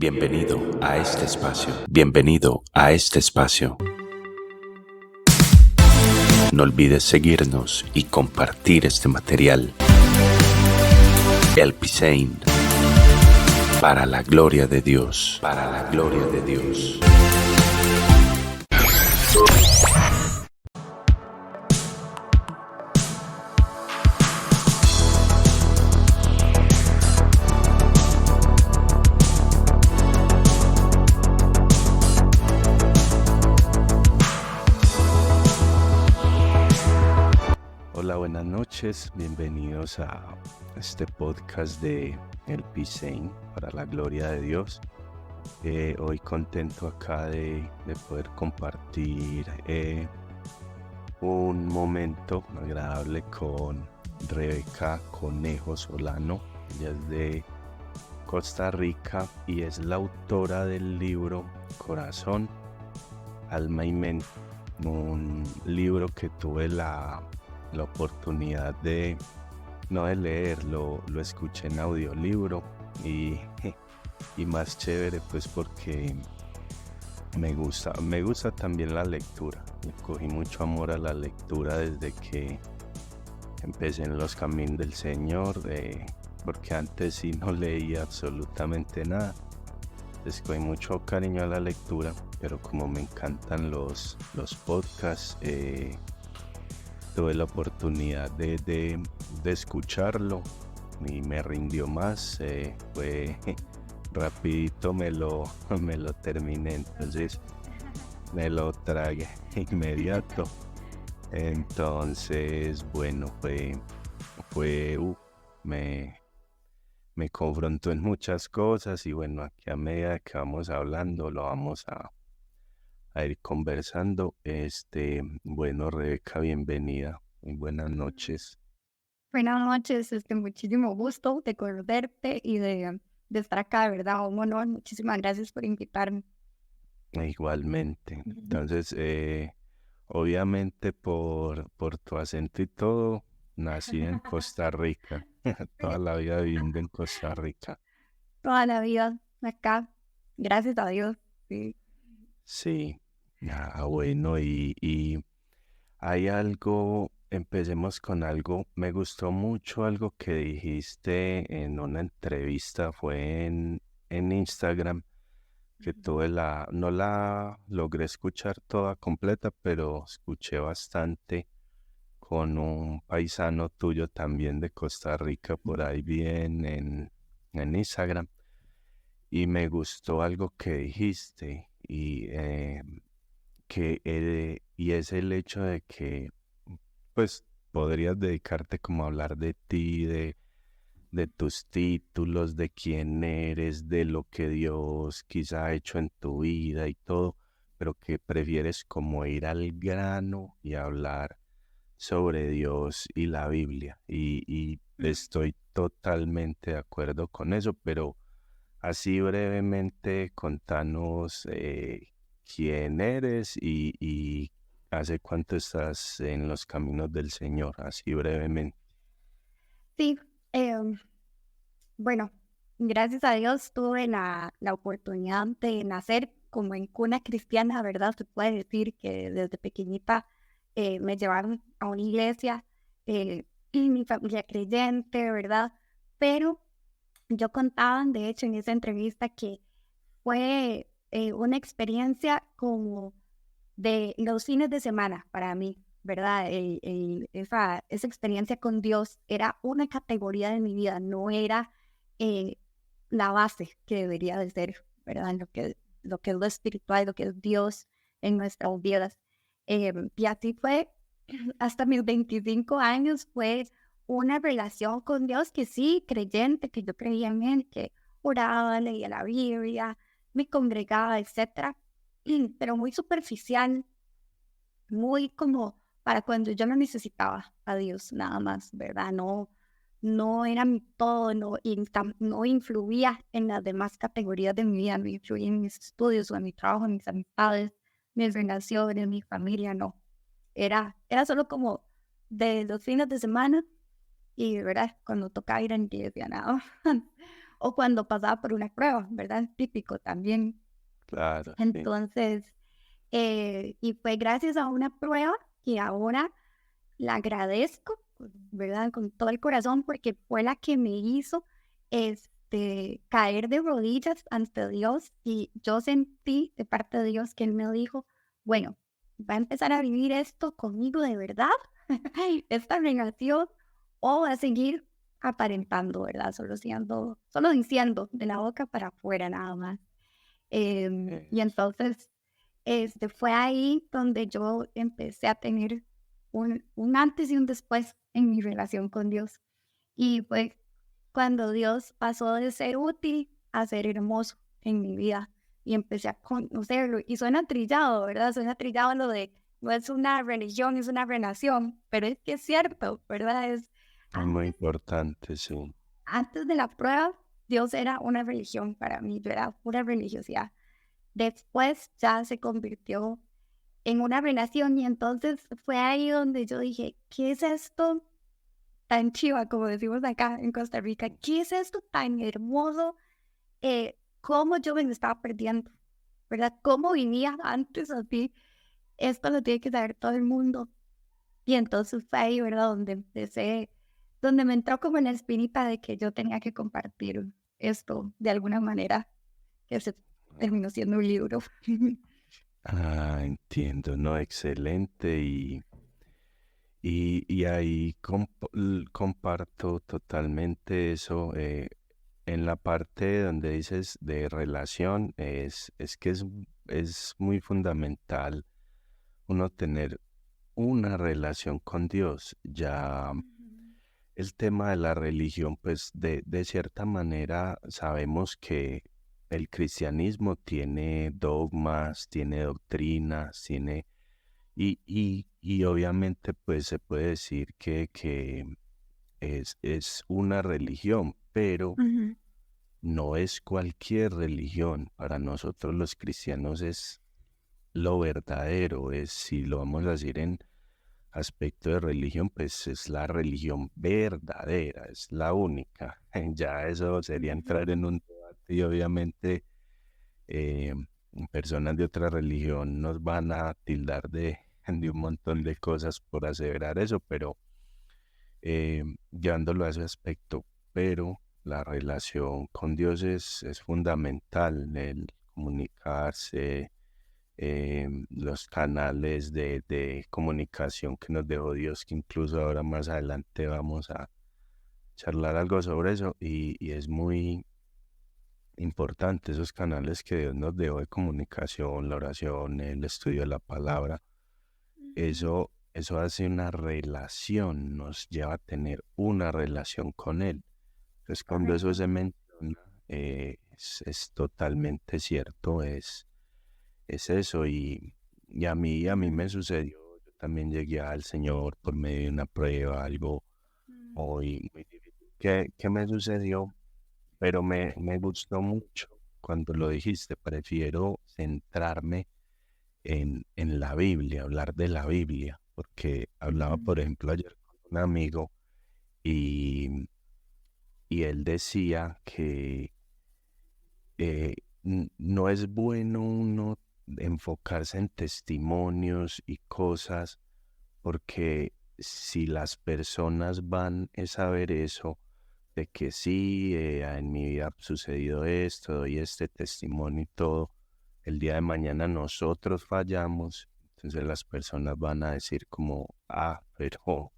Bienvenido a este espacio. Bienvenido a este espacio. No olvides seguirnos y compartir este material. El Pisain. Para la gloria de Dios. Para la gloria de Dios. Hola, buenas noches, bienvenidos a este podcast de El Pisain para la gloria de Dios. Hoy contento acá de poder compartir un momento agradable con Rebeca Conejo Solano. Ella es de Costa Rica y es la autora del libro Corazón, Alma y Mente, un libro que tuve la oportunidad de leer, lo escuché en audiolibro y más chévere pues porque me gusta también la lectura. Le cogí mucho amor a la lectura desde que empecé en los caminos del Señor, porque antes sí no leía absolutamente nada. Les cogí mucho cariño a la lectura, pero como me encantan los podcasts, tuve la oportunidad de escucharlo y me rindió más. Fue rapidito, me lo terminé, entonces me lo tragué inmediato. Entonces, bueno, me confrontó en muchas cosas y bueno, aquí a medida que vamos hablando lo vamos a ir conversando. Bueno, Rebeca, bienvenida. Muy buenas noches. Buenas noches, muchísimo gusto de conocerte y de estar acá, de verdad, un honor. Muchísimas gracias por invitarme. Igualmente. Entonces, obviamente por tu acento y todo, nací en Costa Rica. Toda la vida viviendo en Costa Rica. Toda la vida acá, gracias a Dios. Sí. Sí. Bueno, y hay algo, empecemos con algo, me gustó mucho algo que dijiste en una entrevista, fue en Instagram, que no la logré escuchar toda completa, pero escuché bastante con un paisano tuyo también de Costa Rica, por ahí bien en Instagram, y me gustó algo que dijiste, y es el hecho de que pues podrías dedicarte como a hablar de ti, de tus títulos, de quién eres, de lo que Dios quizá ha hecho en tu vida y todo, pero que prefieres como ir al grano y hablar sobre Dios y la Biblia. Y estoy totalmente de acuerdo con eso, pero así brevemente contanos quién eres y hace cuánto estás en los caminos del Señor, así brevemente. Sí, bueno, gracias a Dios tuve la oportunidad de nacer como en cuna cristiana, ¿verdad? Se puede decir que desde pequeñita me llevaron a una iglesia, y mi familia creyente, ¿verdad? Pero yo contaba, de hecho, en esa entrevista que fue una experiencia como de los fines de semana para mí, ¿verdad? Esa experiencia con Dios era una categoría de mi vida, no era eh, la base que debería de ser, ¿verdad? Lo que es lo espiritual, lo que es Dios en nuestras vidas. Y así fue hasta mis 25 años, fue una relación con Dios que sí, creyente, que yo creía en Él, que oraba, leía la Biblia, me congregaba, etcétera, pero muy superficial, muy como para cuando yo no necesitaba a Dios nada más, ¿verdad? No era mi todo, no influía en las demás categorías de mi vida, no influía en mis estudios o en mi trabajo, en mis amistades, mis relaciones, mi familia, no. Era solo como de los fines de semana y, ¿verdad? Cuando tocaba ir a la iglesia, nada. o cuando pasaba por una prueba, ¿verdad? Típico también. Claro, sí. Entonces, y fue gracias a una prueba que ahora la agradezco, ¿verdad? Con todo el corazón, porque fue la que me hizo caer de rodillas ante Dios y yo sentí de parte de Dios que Él me dijo, bueno, va a empezar a vivir esto conmigo de verdad, esta relación, o va a seguir aparentando, ¿verdad? Solo diciendo de la boca para afuera nada más. Y Es- entonces, fue ahí donde yo empecé a tener un antes y un después en mi relación con Dios. Y fue cuando Dios pasó de ser útil a ser hermoso en mi vida y empecé a conocerlo. Y suena trillado, ¿verdad? Suena trillado lo de no es una religión, es una relación, pero es que es cierto, ¿verdad? es muy Antes, importante, sí. antes de la prueba, Dios era una religión para mí, yo era pura religiosidad. Después ya se convirtió en una relación y entonces fue ahí donde yo dije, ¿qué es esto tan chiva, como decimos acá en Costa Rica? ¿Qué es esto tan hermoso? ¿Cómo yo me lo estaba perdiendo? ¿Verdad? ¿Cómo vivía antes así? Esto lo tiene que saber todo el mundo. Y entonces fue ahí, ¿verdad? Donde me entró como la espinita de que yo tenía que compartir esto de alguna manera, que se terminó siendo un libro. Ah, entiendo, no, excelente y ahí comparto totalmente eso. En la parte donde dices de relación, es que es muy fundamental uno tener una relación con Dios. Ya el tema de la religión, pues de cierta manera sabemos que el cristianismo tiene dogmas, tiene doctrinas, tiene y obviamente pues se puede decir que es una religión, pero Ujú. no es cualquier religión. Para nosotros los cristianos es lo verdadero, es si lo vamos a decir en aspecto de religión, pues es la religión verdadera, es la única. Ya eso sería entrar en un debate y obviamente eh, personas de otra religión nos van a tildar de un montón de cosas por aseverar eso, pero llevándolo a ese aspecto, pero la relación con Dios es fundamental, el comunicarse, los canales de comunicación que nos dejó Dios, que incluso ahora más adelante vamos a charlar algo sobre eso y es muy importante esos canales que Dios nos dejó de comunicación, la oración, el estudio de la palabra. Eso hace una relación, nos lleva a tener una relación con Él. Entonces, cuando eso Correcto. se menciona, es totalmente cierto, es eso. Y a mí me Ujú. sucedió, yo también llegué al Señor por medio de una prueba, algo muy difícil. ¿Qué me sucedió? Pero me gustó mucho cuando lo dijiste, prefiero centrarme en la Biblia, hablar de la Biblia, porque hablaba, Ujú. por ejemplo, ayer con un amigo y, y él decía que no es bueno uno enfocarse en testimonios y cosas, porque si las personas van a saber eso, de que sí, en mi vida ha sucedido esto, doy este testimonio y todo, el día de mañana nosotros fallamos, entonces las personas van a decir como, ah, pero,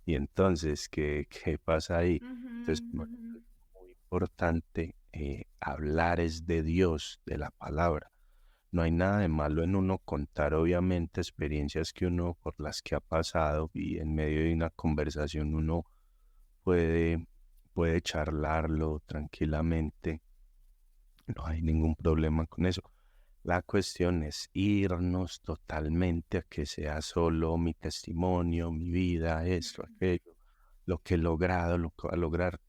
y entonces, ¿qué pasa ahí? Ujú, Entonces, ujú. muy importante hablar es de Dios, de la palabra. No hay nada de malo en uno contar, obviamente, experiencias que uno por las que ha pasado y en medio de una conversación uno puede, puede charlarlo tranquilamente. No hay ningún problema con eso. La cuestión es irnos totalmente a que sea solo mi testimonio, mi vida, esto, aquello, lo que he logrado, lo que va a lograr.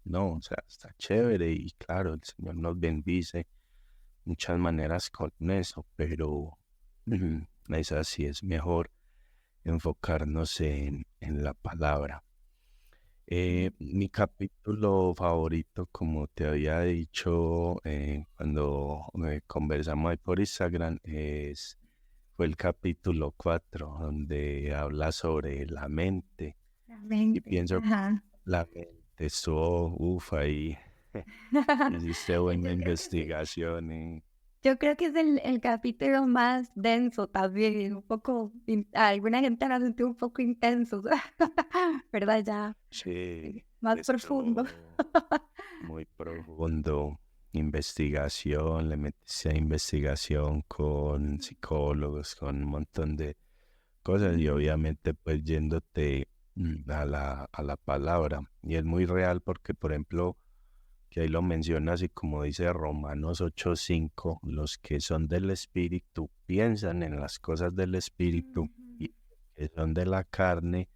No, o sea, está chévere y claro, el Señor nos bendice muchas maneras con eso, pero es así, es mejor enfocarnos en la palabra. Mi capítulo favorito, como te había dicho cuando conversamos ahí por Instagram, fue el capítulo 4 donde habla sobre la mente. Y Realmente, pienso que ajá. la mente estuvo, ahí hiciste buena Yo creo que sí. investigación. Yo creo que es el capítulo más denso también, un poco, a alguna gente lo ha sentido un poco intenso, ¿verdad? Ya, Sí, más profundo. estuvo muy profundo. Investigación, le metiste a investigación con psicólogos, con un montón de cosas y Mm, obviamente pues yéndote a la palabra. Y es muy real porque, por ejemplo, que ahí lo menciona así como dice Romanos 8:5, los que son del Espíritu piensan en las cosas del Espíritu ujú. y que son de la carne,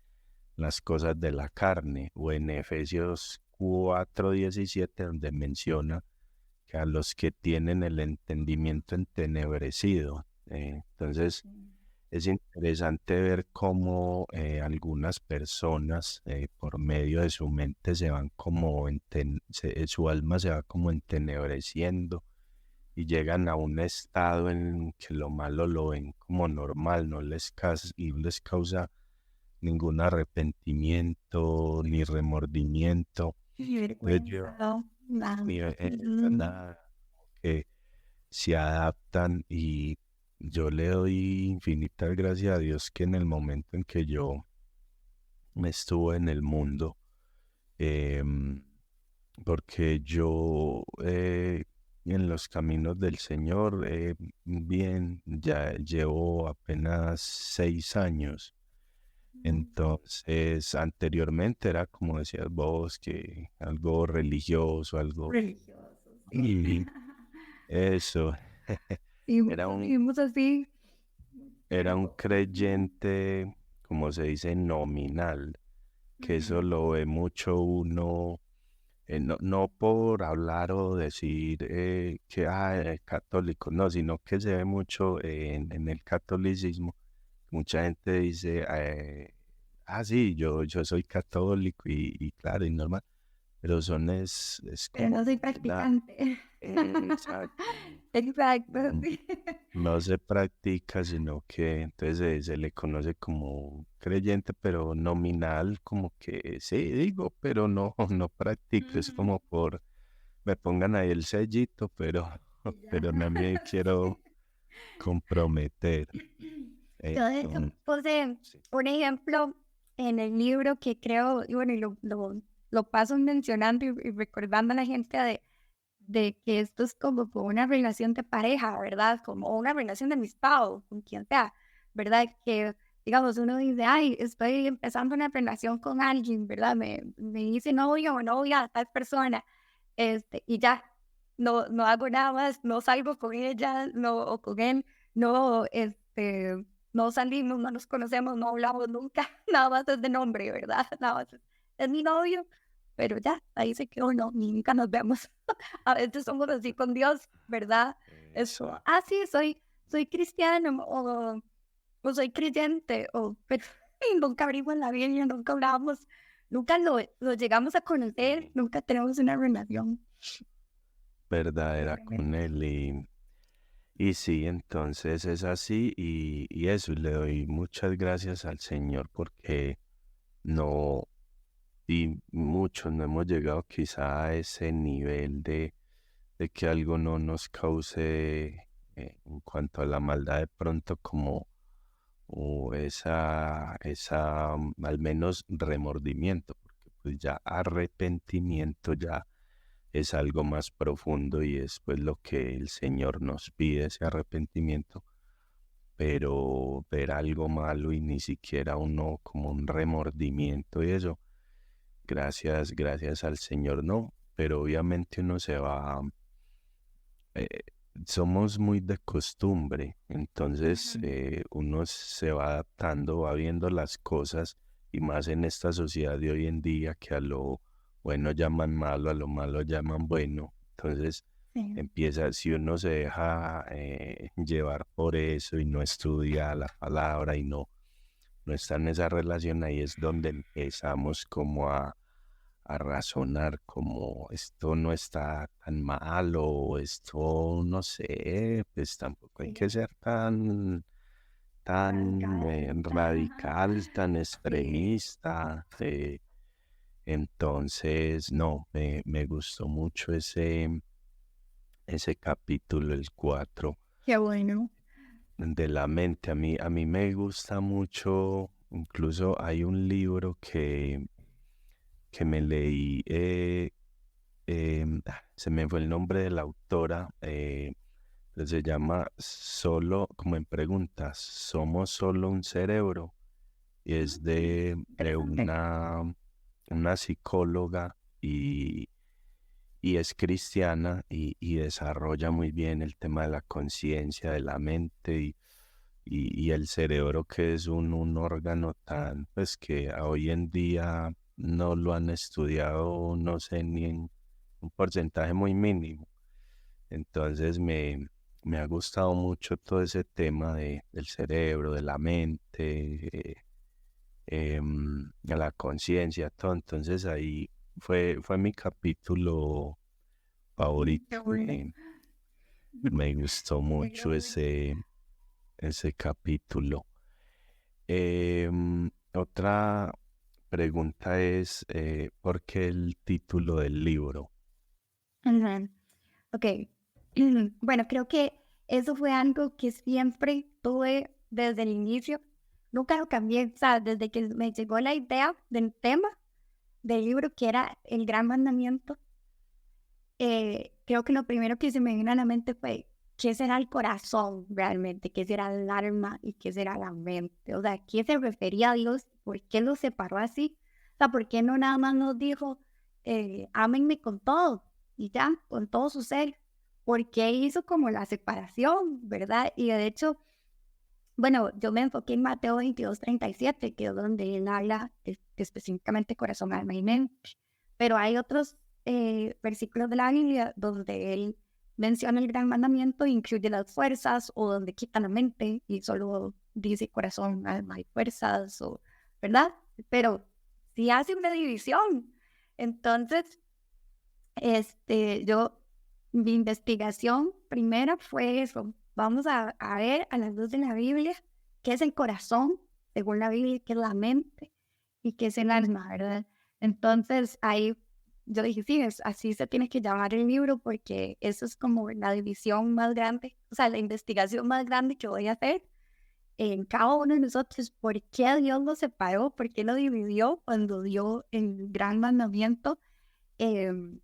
las cosas de la carne. O en Efesios 4:17, donde menciona que a los que tienen el entendimiento entenebrecido. Entonces, es interesante ver cómo algunas personas por medio de su mente se van como su alma se va como entenebreciendo y llegan a un estado en que lo malo lo ven como normal, y no les causa ningún arrepentimiento ni remordimiento. Y Entonces vergüenza, yo, ¿no? Nada. Ujú. nada, que se adaptan y yo le doy infinitas gracias a Dios que en el momento en que yo me estuve en el mundo, em, porque yo en los caminos del Señor, bien, ya llevo apenas 6 años. Entonces, anteriormente era como decías vos, que algo religioso, algo... Religioso, sí. Y eso, Y era muchos un vivimos así, muy Era un tiempo. Ujú. creyente, como se dice, nominal, que eso Ujú. lo ve mucho uno, no por hablar o decir que es católico, no, sino que se ve mucho en el catolicismo. Mucha gente dice, sí, yo soy católico y claro, y normal, pero es Pero como, no soy nada, practicante. exacto. Exacto, No, sí. no se practica, sino que entonces se le conoce como creyente, pero nominal, como que sí, digo, pero no, no practico. Es Ujú. como me pongan ahí el sellito, pero, Y ya. pero no me quiero Sí. comprometer. Yo de hecho Entonces, puse sí. un ejemplo en el libro que creo, y bueno, y lo paso mencionando y recordando a la gente de que esto es como una relación de pareja, ¿verdad? Como una relación de amistad o con quien sea, ¿verdad? Que, digamos, uno dice, ay, estoy empezando una relación con alguien, ¿verdad? Me dice novio o novia a tal persona, y ya, no hago nada más, no salgo con ella, no, o con él, no, no salimos, no nos conocemos, no hablamos nunca, nada más es de nombre, ¿verdad? Nada más es mi novio, pero ya, ahí se quedó, no, ni nunca nos vemos. A veces somos así con Dios, ¿verdad? Es como, Exacto. sí, soy cristiano o soy creyente, pero y nunca abrimos la Biblia, nunca hablamos, nunca lo llegamos a conocer, Sí, nunca tenemos una relación. Qué verdadera con tremendo. él. Y sí, entonces es así y eso, y le doy muchas gracias al Señor porque no, y muchos no hemos llegado quizá a ese nivel de que algo no nos cause en cuanto a la maldad de pronto como o al menos remordimiento, porque pues ya arrepentimiento ya es algo más profundo y es pues lo que el Señor nos pide, ese arrepentimiento, pero ver algo malo y ni siquiera uno como un remordimiento y eso, gracias al Señor no, pero obviamente uno se va, eh, somos muy de costumbre, entonces Ujú. uno se va adaptando, va viendo las cosas y más en esta sociedad de hoy en día que a lo bueno llaman malo, a lo malo llaman bueno, entonces Sí. empieza, si uno se deja llevar por eso y no estudia la palabra y no está en esa relación, ahí es donde empezamos como a razonar como esto no está tan mal o esto no sé, pues tampoco hay Sí, que ser tan radical. radical, tan Sí, extremista. Entonces, no, me gustó mucho ese capítulo, el 4 qué bueno. de la mente. A mí me gusta mucho, incluso hay un libro que me leí, se me fue el nombre de la autora, pero se llama Solo, como en preguntas, ¿somos solo un cerebro? Y es de Interesante. una psicóloga y es cristiana y desarrolla muy bien el tema de la conciencia, de la mente y el cerebro, que es un órgano tan, pues que hoy en día no lo han estudiado, no sé, ni en un porcentaje muy mínimo. Entonces me ha gustado mucho todo ese tema del cerebro, de la mente, de la conciencia, todo. Entonces ahí fue mi capítulo Qué favorito. bueno. Me gustó Qué mucho bueno. ese capítulo. Otra pregunta es, ¿por qué el título del libro? Ujú. Ok. Bueno, creo que eso fue algo que siempre tuve desde el inicio. Nunca lo cambié, o sea, desde que me llegó la idea del tema del libro, que era el gran mandamiento. Creo que lo primero que se me vino a la mente fue, ¿qué será el corazón realmente? ¿Qué será el alma? ¿Y qué será la mente? O sea, ¿a qué se refería a Dios? ¿Por qué lo separó así? O sea, ¿por qué no nada más nos dijo, ámenme con todo y ya, con todo su ser? ¿Por qué hizo como la separación, verdad? Y de hecho, bueno, yo me enfoqué en Mateo 22:37, que es donde él habla específicamente corazón, alma y mente. Pero hay otros versículos de la Biblia donde él menciona el gran mandamiento, incluye las fuerzas, o donde quita la mente y solo dice corazón, alma y fuerzas, o, ¿verdad? Pero sí hace una división. Entonces, mi investigación primera fue eso. Vamos a ver a la luz de la Biblia qué es el corazón, según la Biblia, qué es la mente y qué es el alma, ¿verdad? Entonces ahí yo dije, sí, así se tiene que llamar el libro porque eso es como la división más grande, o sea, la investigación más grande que voy a hacer en cada uno de nosotros. ¿Por qué Dios lo separó? ¿Por qué lo dividió cuando dio el gran mandamiento? Em,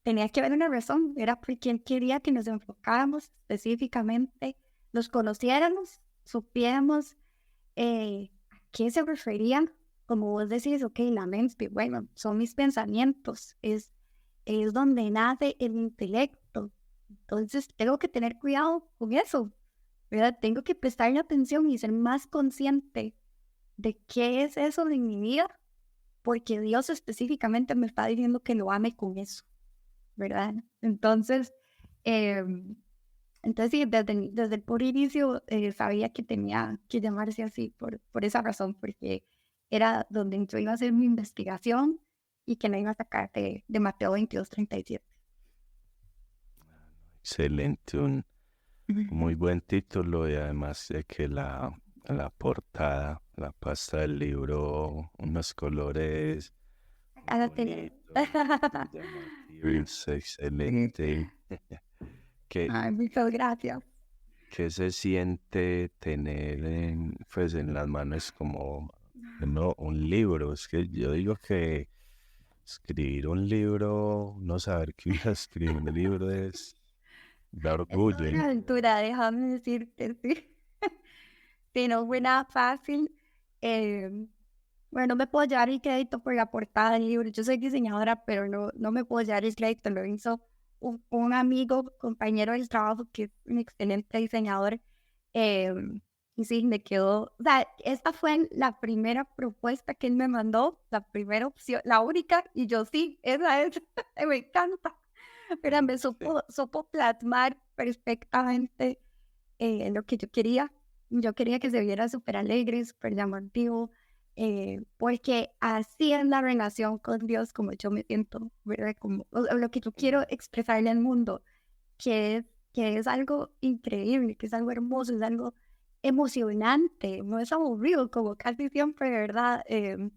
Tenía que haber una razón, era porque él quería que nos enfocáramos específicamente, los conociéramos, supiéramos a qué se referían, como vos decís, ok, la mente, bueno, son mis pensamientos, es donde nace el intelecto, entonces tengo que tener cuidado con eso, ¿verdad? Tengo que prestarle atención y ser más consciente de qué es eso en mi vida, porque Dios específicamente me está diciendo que lo ame con eso, ¿verdad? Entonces, em, entonces sí, desde el puro inicio sabía que tenía que llamarse así por esa razón, porque era donde yo iba a hacer mi investigación y que no iba a sacar de Mateo 22:37. Excelente, un muy Ujú. buen título y además de que la portada, la pasta del libro, unos colores muy Ahora tiene- bonitos, muy llamativos, excelente. ¿Qué, Ay, muchas gracias. qué se siente tener pues en las manos como un libro? Es que yo digo que escribir un libro, no saber que uno escribe un libro da Es toda orgullo, una ¿no? aventura, déjame decirte, sí. Si no fue Sí. nada fácil. em, Bueno, no me puedo llevar el crédito por la portada del libro. Yo soy diseñadora, pero no me puedo llevar el crédito. Lo hizo un amigo, compañero del trabajo, que es un excelente diseñador. Y sí, me quedó. O sea, esta fue la primera propuesta que él me mandó, la primera opción, la única. Y yo sí, esa es. Me encanta. Pero me Sí. supo plasmar perfectamente lo que yo quería. Yo quería que se viera súper alegre, súper llamativo, porque así es la relación con Dios como yo me siento, ¿verdad? Como o lo que yo quiero expresarle al mundo, que es algo increíble, que es algo hermoso, es algo emocionante, no es aburrido, como casi siempre, ¿verdad? Lo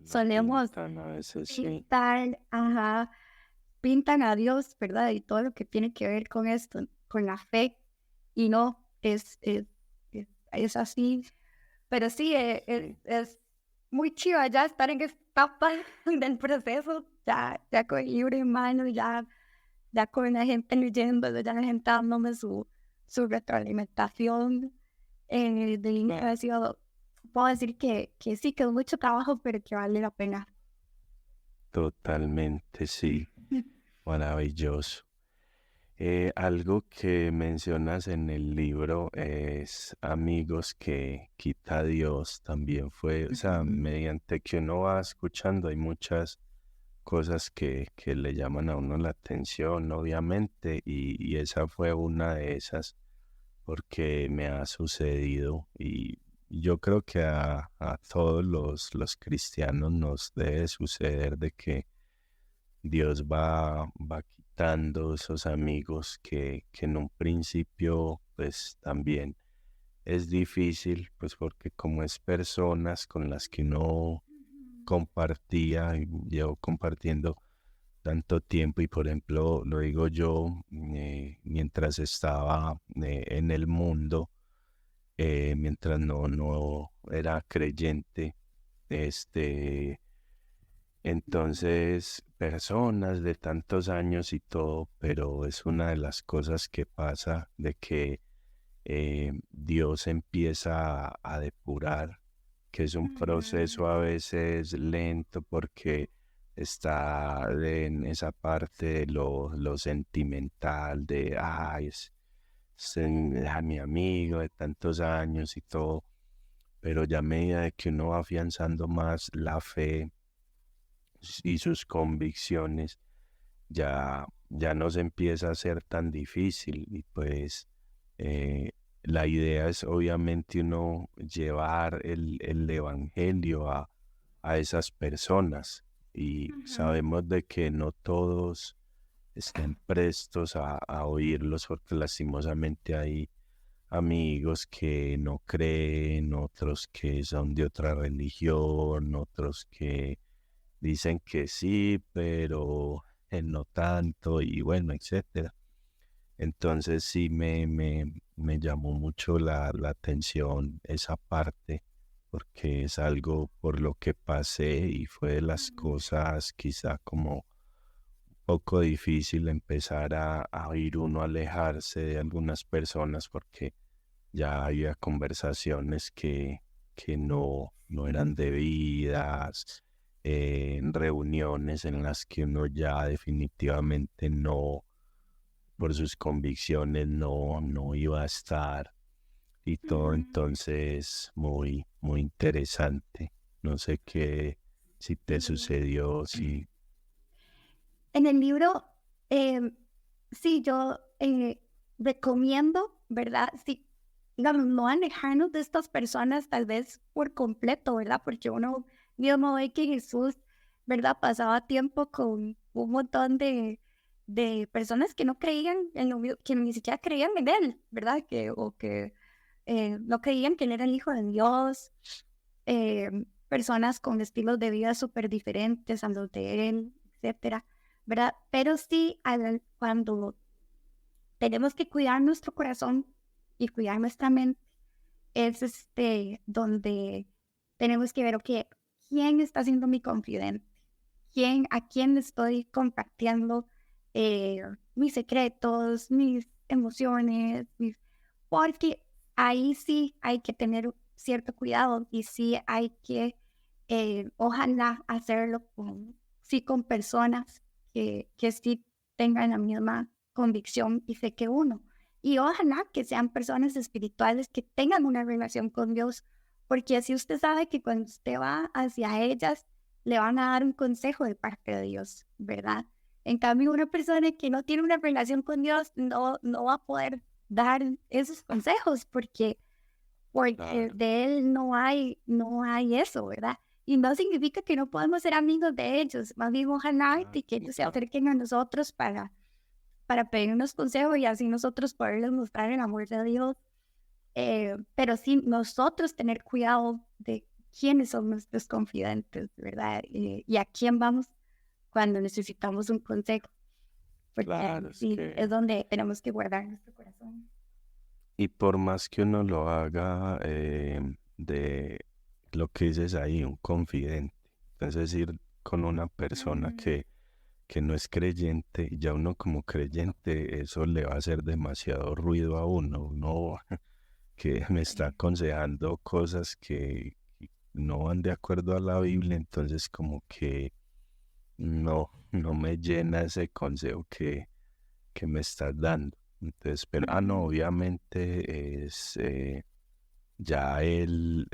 Solemos pintan a veces, sí. pintar, ajá, pintan a Dios, ¿verdad? Y todo lo que tiene que ver con esto, con la fe, y no, es así. Pero sí, Sí. es muy chiva ya estar en esta etapa del proceso, ya con el libro en mano, ya con la gente leyéndolo, ya la gente dándome su retroalimentación. De inicio ha sido, puedo decir que sí, que es mucho trabajo, pero que vale la pena. Totalmente, sí. Maravilloso. Algo que mencionas en el libro es amigos que quita Dios. También fue, o sea, Ujú. mediante que uno va escuchando, hay muchas cosas que le llaman a uno la atención, obviamente, y esa fue una de esas porque me ha sucedido y yo creo que a todos los cristianos nos debe suceder de que Dios va quitando esos amigos que en un principio pues también es difícil, pues porque como es personas con las que uno compartía y llevo compartiendo tanto tiempo y por ejemplo lo digo yo mientras estaba en el mundo, mientras no era creyente, este entonces, personas de tantos años y todo, pero es una de las cosas que pasa de que Dios empieza a depurar, que es un proceso a veces lento porque está en esa parte de lo sentimental, de, ay, es mi amigo de tantos años y todo, pero ya a medida de que uno va afianzando más la fe, y sus convicciones, ya no se empieza a ser tan difícil y pues eh, la idea es obviamente uno llevar el evangelio a esas personas y Ujú. sabemos de que no todos estén prestos a oírlos porque lastimosamente hay amigos que no creen, otros que son de otra religión, otros que dicen que sí, pero no tanto y bueno, etcétera. Entonces sí me llamó mucho la atención esa parte porque es algo por lo que pasé y fue de las cosas quizá como un poco difícil empezar a oír uno alejarse de algunas personas porque ya había conversaciones que no eran debidas, en reuniones en las que uno ya definitivamente no, por sus convicciones, no iba a estar y todo, Ujú. entonces muy interesante. No sé qué, si te Sí. sucedió, si... En el libro, sí, yo recomiendo, ¿verdad? Sí, digamos, no alejarnos de estas personas tal vez por completo, ¿verdad? Porque uno mismo ve que Jesús, ¿verdad? Pasaba tiempo con un montón de personas que no creían en lo que ni siquiera creían en él, ¿verdad? O que no creían que él era el Hijo de Dios, personas con estilos de vida súper diferentes a los de él, etcétera, ¿verdad? Pero sí, cuando tenemos que cuidar nuestro corazón y cuidar nuestra mente, es donde tenemos que ver, ok, ¿quién está siendo mi confidente? ¿A quién le estoy compartiendo mis secretos, mis emociones? Porque ahí sí hay que tener cierto cuidado y sí hay que, ojalá, hacerlo sí, con personas que sí tengan la misma convicción y fe que uno. Y ojalá que sean personas espirituales que tengan una relación con Dios, porque así usted sabe que cuando usted va hacia ellas, le van a dar un consejo de parte de Dios, ¿verdad? En cambio, una persona que no tiene una relación con Dios no va a poder dar esos consejos porque Claro. de él no hay eso, ¿verdad? Y no significa que no podemos ser amigos de ellos, más bien ojalá Ah, y que ellos se acerquen a nosotros para pedirnos consejos y así nosotros poderles mostrar el amor de Dios. Pero sí, nosotros tener cuidado de quiénes son nuestros confidentes, ¿verdad? Y a quién vamos cuando necesitamos un consejo, porque claro, es sí, es que donde tenemos que guardar nuestro corazón. y por más que uno lo haga de lo que dices ahí, un confidente, es decir, con una persona Ujú. que no es creyente, ya uno como creyente, eso le va a hacer demasiado ruido a uno que me está Sí. aconsejando cosas que no van de acuerdo a la Biblia, entonces como que no me llena ese consejo que me estás dando. Entonces, pero, no, Ujú. obviamente es ya el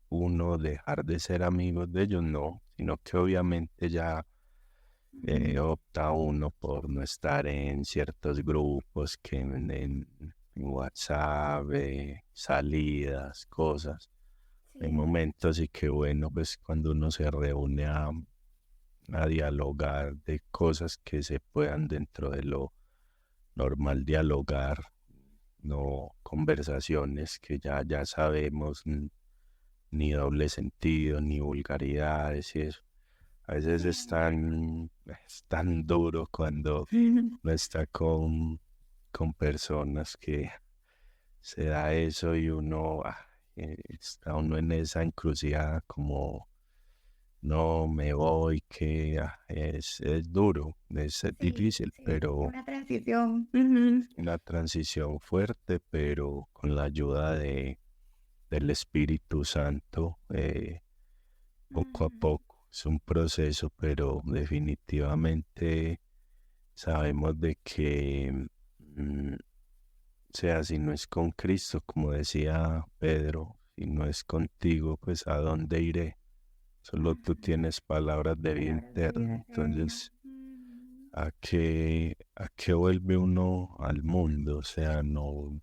uno dejar de ser amigos de ellos, no, sino que obviamente ya Ujú. opta uno por no estar en ciertos grupos que en WhatsApp, salidas, cosas. Hay Sí. momentos y que bueno, pues cuando uno se reúne a dialogar de cosas que se puedan dentro de lo normal dialogar, no conversaciones que ya sabemos, ni doble sentido, ni vulgaridades y eso. A veces Sí. es tan duro cuando Ujú. uno está con personas que se da eso y uno está uno en esa encrucijada como no me voy, que es duro, es Sí, difícil, sí, pero una transición. Ujú. una transición fuerte, pero con la ayuda del Espíritu Santo, poco a Ujú. poco. Es un proceso, pero definitivamente sabemos de que, sea, si no es con Cristo, como decía Pedro, si no es contigo, pues ¿a dónde iré? Solo tú Ujú. tienes palabras de vida Palabras de vida interna. eterna. Entonces, Ujú. ¿a qué vuelve uno al mundo? O sea, no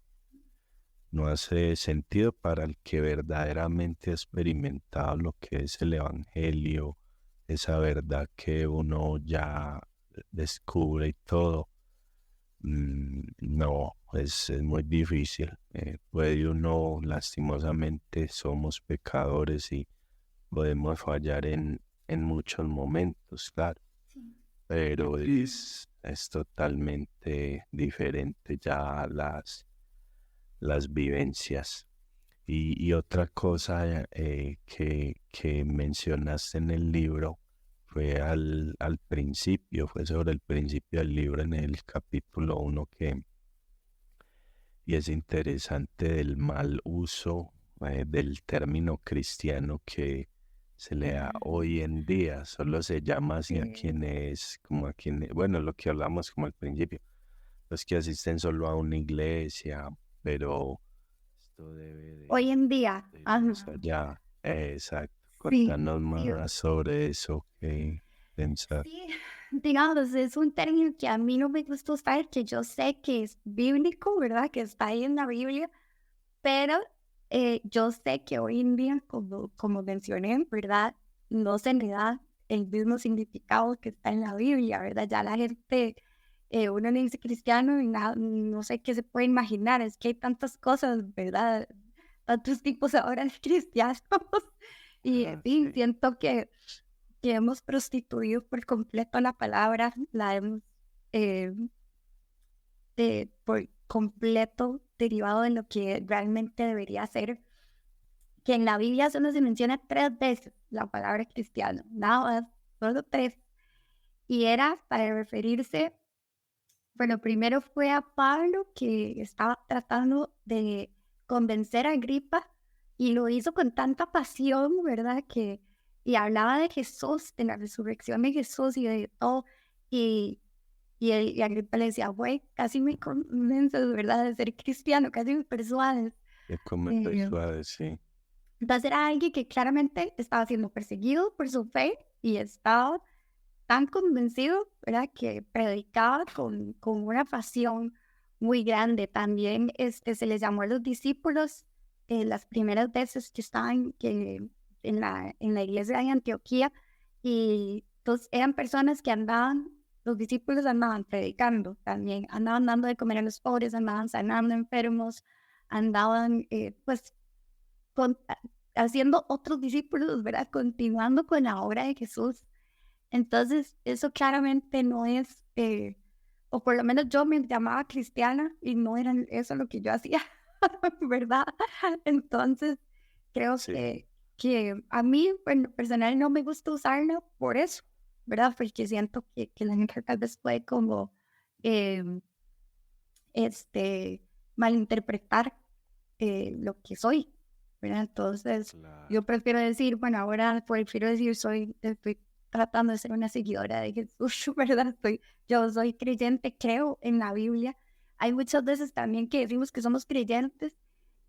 hace sentido para el que verdaderamente ha experimentado lo que es el Evangelio, esa verdad que uno ya descubre y todo. No, es muy difícil. Puede uno, lastimosamente, somos pecadores y podemos fallar en muchos momentos, claro, Sí. pero es totalmente diferente ya las vivencias. Y otra cosa que mencionaste en el libro fue al principio, fue sobre el principio del libro en el capítulo 1 y es interesante del mal uso del término cristiano que se le da Ujú. hoy en día. Solo se llama así a Sí. quienes, como a quienes, bueno, lo que hablamos como al principio, los que asisten solo a una iglesia, pero esto debe Hoy en día, de ir más ajá. allá. Exacto. Sí, Contanos sí, más sobre eso que pensar. sí, digamos, es un término que a mí no me gusta usar, que yo sé que es bíblico, ¿verdad? Que está ahí en la Biblia, pero yo sé que hoy en día, como mencioné, ¿verdad? No se le da el mismo significado que está en la Biblia, ¿verdad? Ya la gente, uno le dice cristiano y no sé qué se puede imaginar, es que hay tantas cosas, ¿verdad? Tantos tipos ahora de cristianos. Y Ah, sí, sí. siento que hemos prostituido por completo la palabra, la hemos eh, por completo derivado de lo que realmente debería ser, que en la Biblia solo se menciona 3 veces la palabra cristiano, nada más, solo 3. Y era para referirse, bueno, primero fue a Pablo que estaba tratando de convencer a Agripa y lo hizo con tanta pasión, ¿verdad? Y hablaba de Jesús, de la resurrección de Jesús y de todo. Y, y Agripa le decía, güey, casi me convences, ¿verdad? De ser cristiano, casi me persuades. De comer Eh, suave, sí. entonces era alguien que claramente estaba siendo perseguido por su fe y estaba tan convencido, ¿verdad? Que predicaba con una pasión muy grande. También se les llamó a los discípulos las primeras veces que estaban en la iglesia de Antioquía, y entonces eran personas que andaban, los discípulos andaban predicando también, andaban dando de comer a los pobres, andaban sanando enfermos, andaban pues con, haciendo otros discípulos, ¿verdad? Continuando con la obra de Jesús. Entonces, eso claramente no es, o por lo menos yo me llamaba cristiana y no era eso lo que yo hacía, ¿verdad? Entonces, creo Sí, que a mí, en lo personal, no me gusta usarlo por eso, ¿verdad? Porque siento que la gente tal vez puede como, eh, malinterpretar lo que soy, ¿verdad? Entonces, yo claro. prefiero decir, bueno, ahora prefiero decir, estoy tratando de ser una seguidora de Jesús, ¿verdad? Yo soy creyente, creo en la Biblia. Hay muchas veces también que decimos que somos creyentes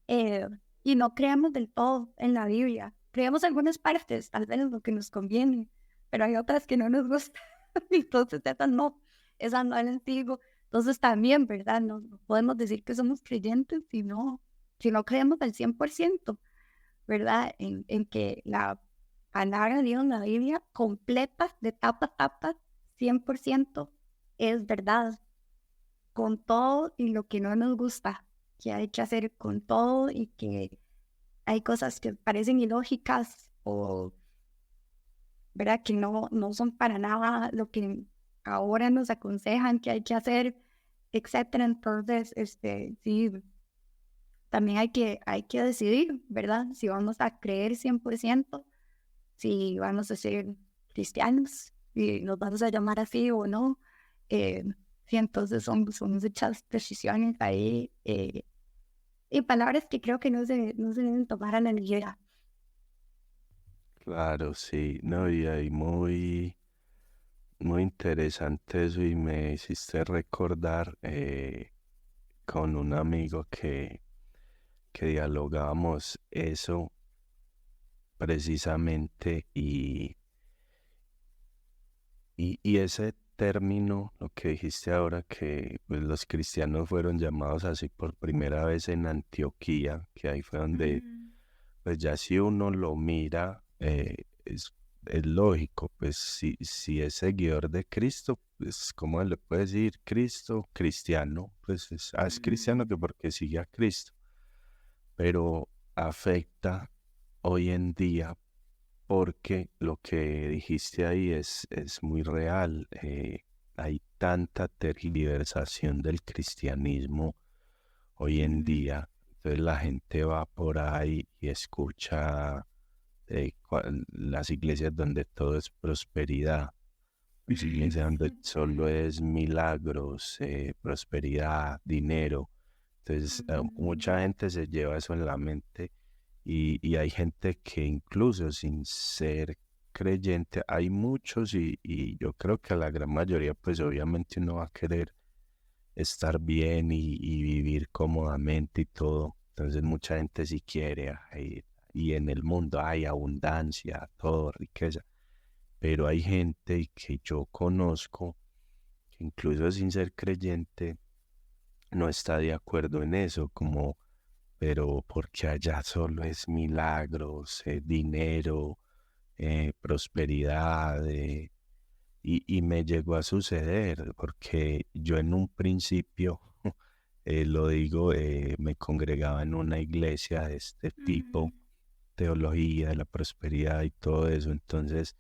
eh, y no creemos del todo en la Biblia. Creemos algunas partes, tal vez lo que nos conviene, pero hay otras que no nos gustan. Entonces, esas no las digo. Entonces, también, ¿verdad? No podemos decir que somos creyentes si no creemos al 100%, ¿verdad? En que la palabra de Dios, la Biblia, completa, de tapa a tapa, 100% es verdad, con todo y lo que no nos gusta, que hay que hacer con todo y que hay cosas que parecen ilógicas o, ¿verdad? Que no son para nada lo que ahora nos aconsejan que hay que hacer, etcétera. Entonces, sí, también hay que decidir, ¿verdad? Si vamos a creer 100%, si vamos a ser cristianos y nos vamos a llamar así o no. Eh, sí, entonces son muchas decisiones ahí y palabras que creo que no se deben tomar a la ligera. Claro, sí, no, y hay muy interesante eso y me hiciste recordar con un amigo que dialogábamos eso precisamente y ese término, lo que dijiste ahora, que pues, los cristianos fueron llamados así por primera vez en Antioquía, que ahí fue donde, Mm, pues ya si uno lo mira, es lógico, pues si es seguidor de Cristo, pues ¿cómo le puede decir Cristo, cristiano? Pues es cristiano que porque sigue a Cristo, pero afecta hoy en día porque lo que dijiste ahí es muy real. Hay tanta tergiversación del cristianismo hoy en mm, día. Entonces la gente va por ahí y escucha las iglesias donde todo es prosperidad, pues iglesias donde solo es milagros, prosperidad, dinero. Entonces mucha mm, gente se lleva eso en la mente y hay gente que incluso sin ser creyente, hay muchos y yo creo que la gran mayoría pues obviamente uno va a querer estar bien y vivir cómodamente y todo. Entonces mucha gente sí quiere y en el mundo hay abundancia, todo, riqueza. Pero hay gente que yo conozco que incluso sin ser creyente no está de acuerdo en eso, como pero porque allá solo es milagros, dinero, prosperidad, y me llegó a suceder, porque yo en un principio, lo digo, me congregaba en una iglesia de este tipo, mm, teología de la prosperidad y todo eso, entonces,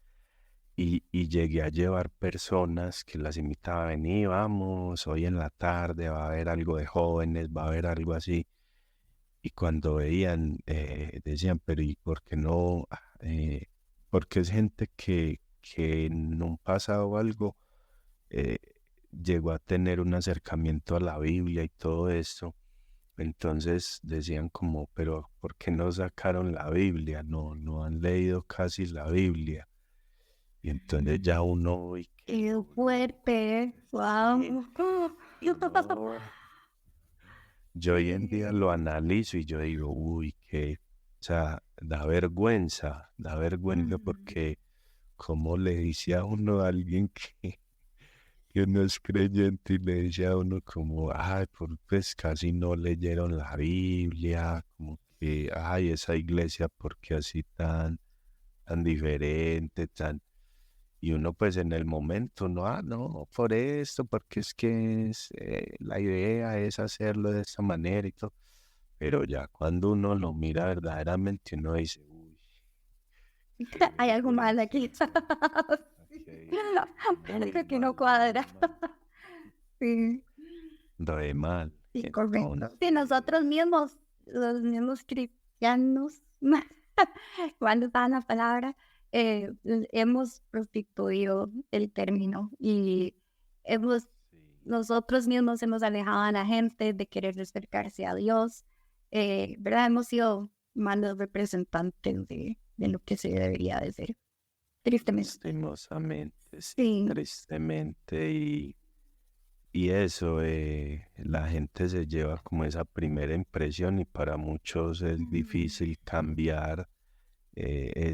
y llegué a llevar personas que las invitaba a venir, vamos, hoy en la tarde va a haber algo de jóvenes, va a haber algo así. Y cuando veían, decían, pero ¿y por qué no? Porque es gente que en un pasado o algo eh, llegó a tener un acercamiento a la Biblia y todo esto. Entonces decían como, pero ¿por qué no sacaron la Biblia? No han leído casi la Biblia. Y entonces mm. ya uno, uy, qué Qué duro. fuerte, Sí, wow. no. Yo hoy en día lo analizo y yo digo, uy, que, o sea, da vergüenza Mm, porque como le dice a uno a alguien que uno es creyente y le dice a uno como, ay, pues casi no leyeron la Biblia, como ay, esa iglesia, ¿por qué así tan diferente, tan... Y uno pues en el momento, no, no, por esto, porque es que la idea es hacerlo de esta manera y todo. Pero ya cuando uno lo mira verdaderamente, uno dice, uy, qué Hay algo mal vergüenza. aquí. Aquí Sí. hay Algo muy que no mal, muy cuadra. mal, Sí, re mal. sí, correcto. Sí, nosotros Entonces, mismos, los mismos cristianos, cuando está la palabra, hemos prostituido el término y hemos, sí, nosotros mismos hemos alejado a la gente de querer acercarse a Dios, ¿verdad? Hemos sido malos representantes de lo que se debería de ser, tristemente. lastimosamente, sí, Sí. tristemente y eso, la gente se lleva como esa primera impresión y para muchos es difícil cambiar.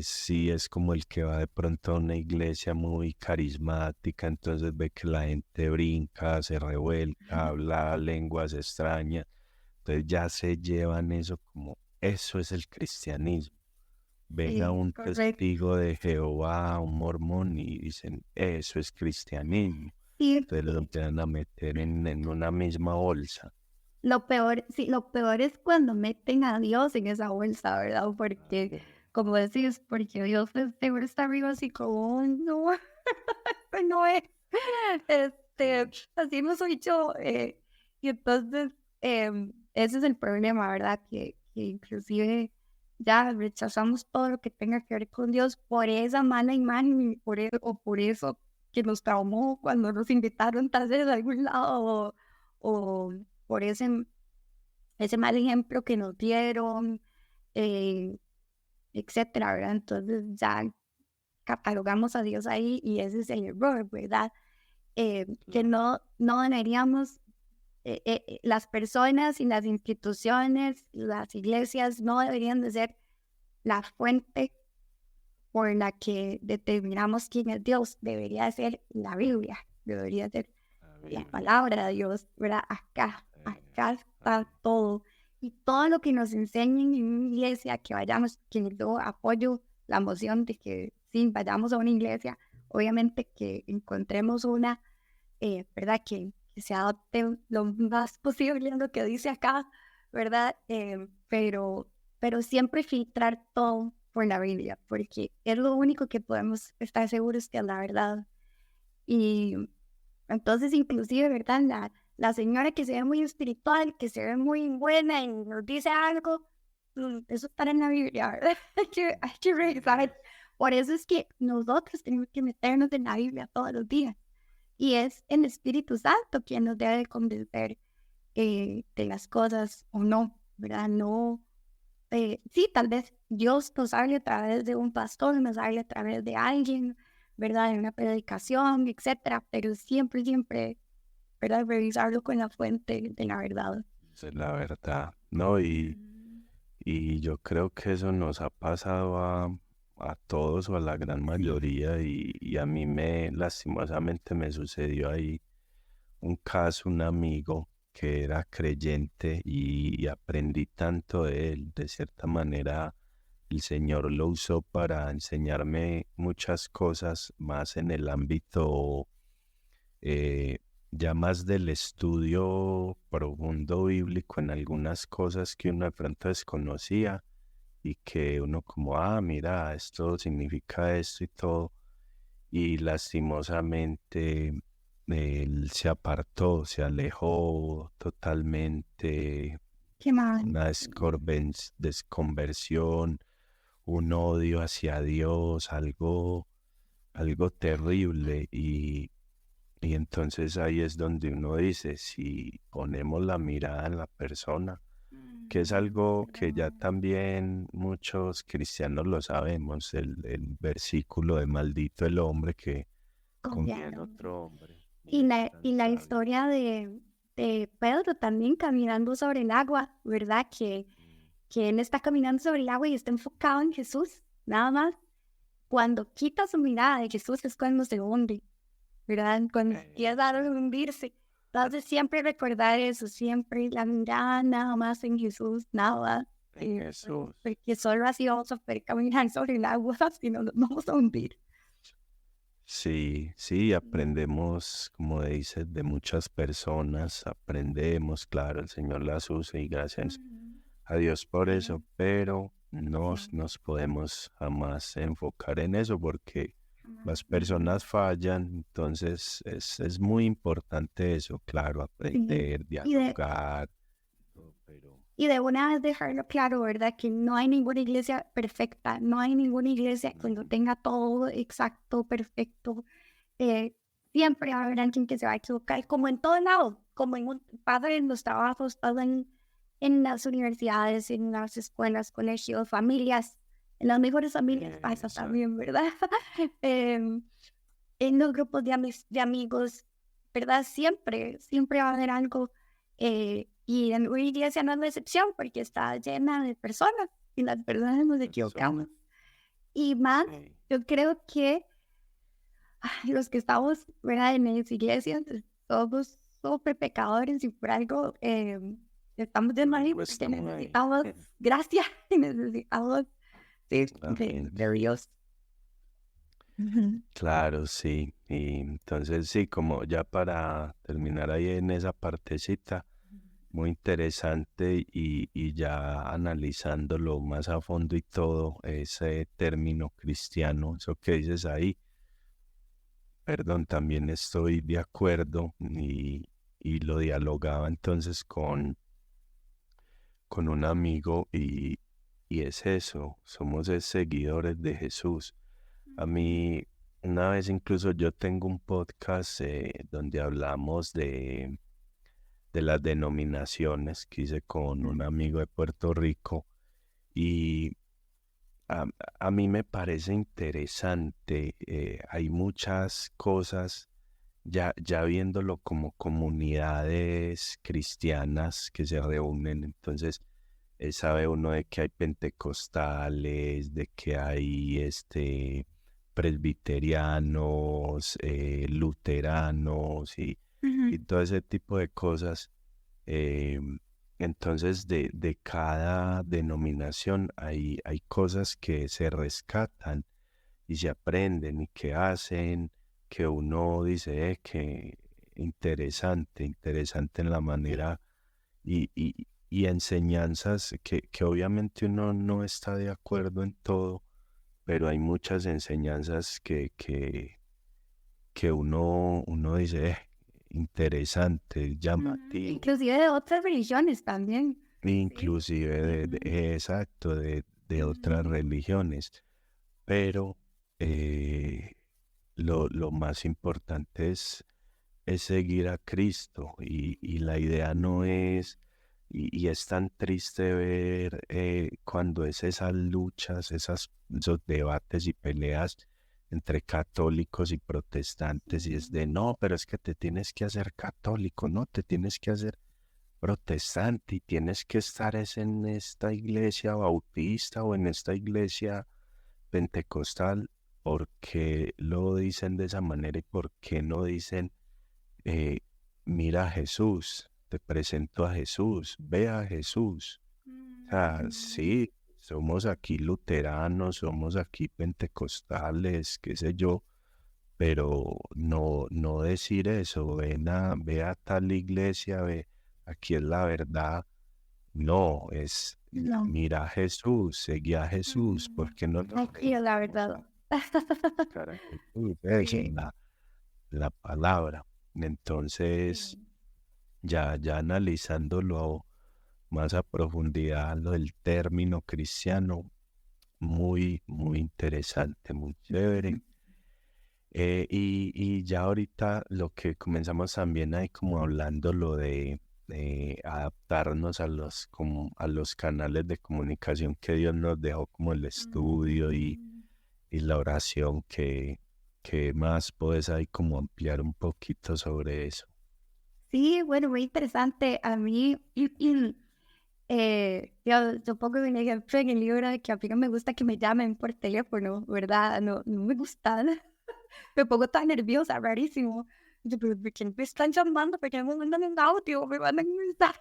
Sí es como el que va de pronto a una iglesia muy carismática, entonces ve que la gente brinca, se revuelca, habla lenguas extrañas, entonces ya se llevan eso como eso es el cristianismo. Ven a Sí, un correcto. testigo de Jehová, un mormón y dicen eso es cristianismo. Y Entonces lo empiezan a meter en una misma bolsa. lo peor, sí, lo peor es cuando meten a Dios en esa bolsa, ¿verdad? Porque, como decís, porque Dios seguro está arriba así como, "Ay, no, este no es. Sí, Así no soy yo. Y entonces, ese es el problema, ¿verdad? Que inclusive ya rechazamos todo lo que tenga que ver con Dios por esa mala imagen y o por eso que nos traumó cuando nos invitaron tal vez a algún lado o por ese mal ejemplo que nos dieron, eh, etcétera, ¿verdad? Entonces ya catalogamos a Dios ahí y ese es el error, ¿verdad? Que claro. no deberíamos, las personas y las instituciones, las iglesias no deberían de ser la fuente por la que determinamos quién es Dios, debería ser la Biblia, debería ser La la Biblia. palabra de Dios, ¿verdad? Acá está Amén. todo. Y todo lo que nos enseñen en una iglesia, que vayamos, que yo apoyo la moción de que sí, vayamos a una iglesia, obviamente que encontremos una, ¿verdad? Que se adopte lo más posible a lo que dice acá, ¿verdad? Pero siempre filtrar todo por la Biblia, porque es lo único que podemos estar seguros que es la verdad. Y entonces, inclusive, ¿verdad? La señora que se ve muy espiritual, que se ve muy buena y nos dice algo, eso está en la Biblia, ¿verdad? Hay que revisar. Por eso es que nosotros tenemos que meternos en la Biblia todos los días. Y es el Espíritu Santo quien nos debe convencer de las cosas o no, ¿verdad? No, sí, tal vez Dios nos hable a través de un pastor, nos hable a través de alguien, ¿verdad? En una predicación, etcétera, pero siempre, siempre, ¿verdad? Revisarlo con la fuente de la verdad. Esa es la verdad, ¿no? Y yo creo que eso nos ha pasado a todos o a la gran mayoría y a mí lastimosamente me sucedió ahí un caso, un amigo que era creyente y aprendí tanto de él, de cierta manera el Señor lo usó para enseñarme muchas cosas más en el ámbito eh, ya más del estudio profundo bíblico en algunas cosas que uno de pronto desconocía y que uno como, ah, mira, esto significa esto y todo. Y lastimosamente él se apartó, se alejó totalmente, Qué mal. una desconversión, un odio hacia Dios, algo terrible y entonces ahí es donde uno dice, si ponemos la mirada en la persona, que es algo que ya también muchos cristianos lo sabemos, el versículo de maldito el hombre que confía en Confiado. otro hombre y Y es la, tan y la sabio. historia de Pedro también caminando sobre el agua, ¿verdad? Que él está caminando sobre el agua y está enfocado en Jesús, nada más. Cuando quita su mirada de Jesús es cuando se hunde, ¿verdad? Cuando empieza a Exacto. hundirse. Entonces siempre recordar eso, siempre la mirada nada más en Jesús, nada más. en Jesús. porque solo así vamos a poder caminar sobre el agua, si no nos vamos a hundir. Sí, sí, aprendemos, como dices, de muchas personas, aprendemos, claro, el Señor las usa y gracias a Dios por eso, pero nos podemos jamás enfocar en eso porque las personas fallan, entonces es muy importante eso, claro, aprender, Y de, dialogar, pero y de una vez dejarlo claro, ¿verdad? Que no hay ninguna iglesia perfecta, no hay ninguna iglesia que lo tenga todo exacto, perfecto. Eh, Siempre va a haber alguien que se va a equivocar, como en todo lado, como pasa en los trabajos, pasa en las universidades, en las escuelas, colegios, familias, en las mejores familias pasa también, ¿verdad? Em, en los grupos de amigos, ¿verdad? Siempre va a haber algo. Y en una iglesia no es la excepción porque está llena de personas y las personas nos equivocamos. Y más, yo creo que los que estamos, ¿verdad? En las iglesias somos súper pecadores y por algo estamos de ahí porque necesitamos gracia y necesitamos de Dios. claro, sí. Y entonces sí, como ya para terminar ahí en esa partecita, muy interesante y ya analizándolo más a fondo y todo, ese término cristiano, eso que dices ahí, perdón, también estoy de acuerdo y lo dialogaba entonces con un amigo y es eso, somos seguidores de Jesús. A mí, una vez incluso yo tengo un podcast donde hablamos de las denominaciones que hice con un amigo de Puerto Rico y a, a mí me parece interesante, hay muchas cosas ya viéndolo como comunidades cristianas que se reúnen, entonces sabe uno de que hay pentecostales, de que hay presbiterianos, luteranos y todo ese tipo de cosas. eh, entonces de cada denominación hay cosas que se rescatan y se aprenden y que hacen, que uno dice que interesante en la manera y enseñanzas que obviamente uno no está de acuerdo en todo, pero hay muchas enseñanzas que uno dice, interesante, llamativo, Inclusive de otras religiones también. inclusive exacto, de otras religiones, pero lo más importante es seguir a Cristo y la idea no es, y es tan triste ver cuando es esas luchas, esos debates y peleas entre católicos y protestantes y es de no, pero es que te tienes que hacer católico, no, te tienes que hacer protestante y tienes que estar es en esta iglesia bautista o en esta iglesia pentecostal. ¿Por qué lo dicen de esa manera y por qué no dicen eh, mira a Jesús, te presento a Jesús, ve a Jesús? O sea, sí, somos aquí luteranos, somos aquí pentecostales, qué sé yo, pero no decir eso, ve a tal iglesia, ve, aquí es la verdad. No, es No, mira a Jesús, seguí a Jesús, porque no nos aquí es la rehusamos verdad. a buscar a Jesús, es la palabra. Entonces, ya analizándolo más a profundidad, lo del término cristiano, muy interesante, muy chévere. Y ya ahorita lo que comenzamos también ahí como hablando lo de adaptarnos como a los canales de comunicación que Dios nos dejó como el estudio y la oración que más puedes ahí como ampliar un poquito sobre eso. Sí, bueno, muy interesante. A mí, yo pongo un ejemplo en el libro de que a mí no me gusta que me llamen por teléfono, ¿verdad? No me gusta. Me pongo tan nerviosa, rarísimo. Yo, pero ¿por qué me están llamando? ¿Por qué me mandan un audio? ¿Me mandan un mensaje?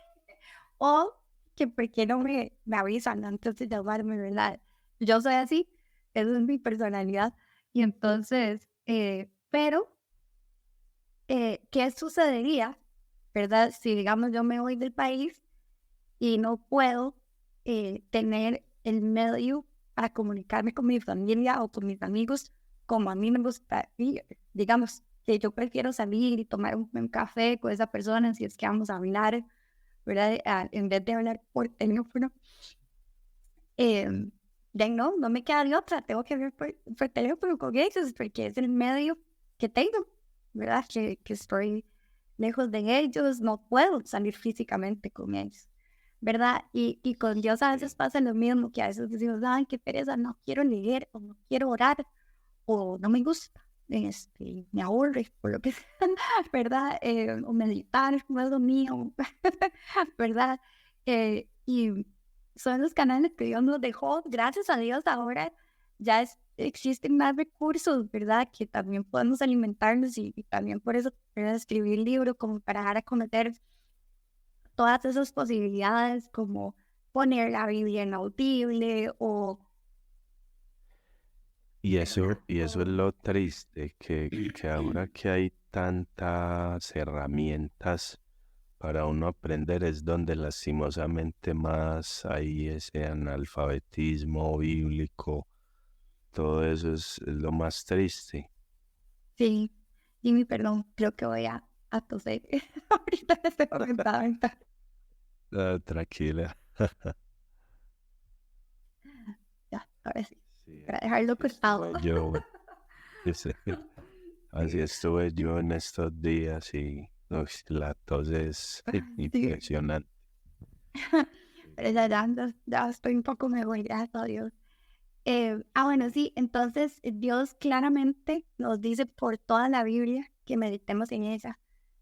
O que por qué no me avisan antes de llamarme, ¿verdad? Yo soy así, esa es mi personalidad. Y entonces, pero, ¿qué sucedería, verdad? Si, digamos, yo me voy del país y no puedo tener el medio para comunicarme con mi familia o con mis amigos como a mí me gustaría. Digamos que yo prefiero salir y tomar un café con esa persona si es que vamos a hablar, ¿verdad? En vez de hablar por teléfono. Ya no me queda de otra, tengo que hablar por teléfono con ellos porque es el medio que tengo, ¿verdad? Que estoy lejos de ellos, no puedo salir físicamente con ellos, ¿verdad? Y con Dios a veces pasa lo mismo, que a veces decimos, ay, qué pereza, no quiero leer, o no quiero orar, o no me gusta, me aburre, por lo que sea, ¿verdad? O meditar, no es lo mío, ¿verdad? Y son los canales que Dios nos dejó, gracias a Dios ahora ya existen más recursos, ¿verdad? Que también podemos alimentarnos y también por eso, ¿verdad? Escribir libros como para dar a conocer todas esas posibilidades como poner la Biblia en audible o... Y eso es lo triste, que ahora que hay tantas herramientas para uno aprender es donde lastimosamente más hay ese analfabetismo bíblico, todo eso es lo más triste. Sí, Jimmy, perdón, creo que voy a toser ahorita en este momento. Ahorita. Ah, tranquila. Ya, ahora sí, Sí, para dejarlo cortado. sí, así estuve yo en estos días y uy, la tos es Sí, impresionante. pero ya estoy un poco mejor, gracias a Dios. Bueno, sí, entonces Dios claramente nos dice por toda la Biblia que meditemos en ella.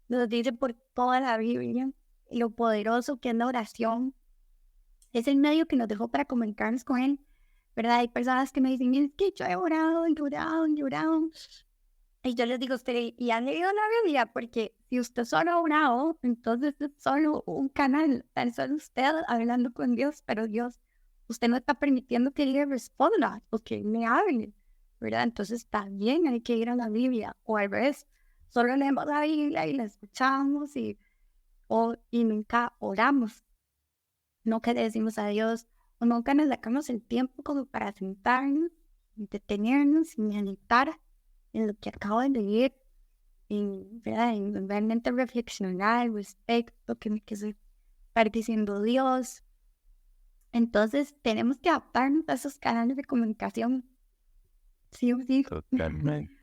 Nos dice por toda la Biblia lo poderoso que es la oración. Es el medio que nos dejó para comunicarnos con Él, ¿verdad? Hay personas que me dicen, es que yo he orado, y orado, y orado. Y yo les digo, usted, ¿y han leído la Biblia? Porque si usted solo ha orado, entonces es solo un canal, es solo usted hablando con Dios, pero Dios, usted no está permitiendo que Él le responda o que Él le hable, ¿verdad? Entonces también hay que ir a la Biblia, o al revés, solo leemos la Biblia y la escuchamos y nunca oramos, nunca le decimos a Dios, o nunca nos sacamos el tiempo como para sentarnos, detenernos y meditar en lo que acabo de leer, ¿verdad? En realmente reflexionar al respecto, que se está diciendo Dios. Entonces tenemos que adaptarnos a esos canales de comunicación, sí o sí. Totalmente.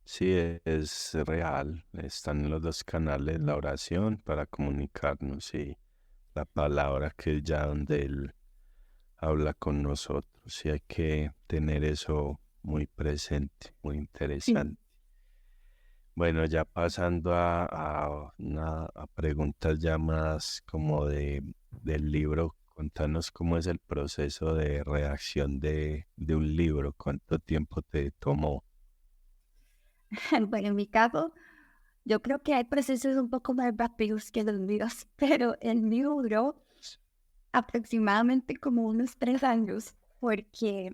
Sí, es real. Están los dos canales, la oración para comunicarnos y la palabra que es ya donde Él habla con nosotros. Y hay que tener eso muy presente, muy Sí. interesante. Bueno, ya pasando a preguntas ya más como del libro, contanos cómo es el proceso de redacción de un libro, cuánto tiempo te tomó. Bueno, en mi caso, yo creo que hay procesos un poco más rápidos que los míos, pero el mío duró aproximadamente como unos 3 años, porque,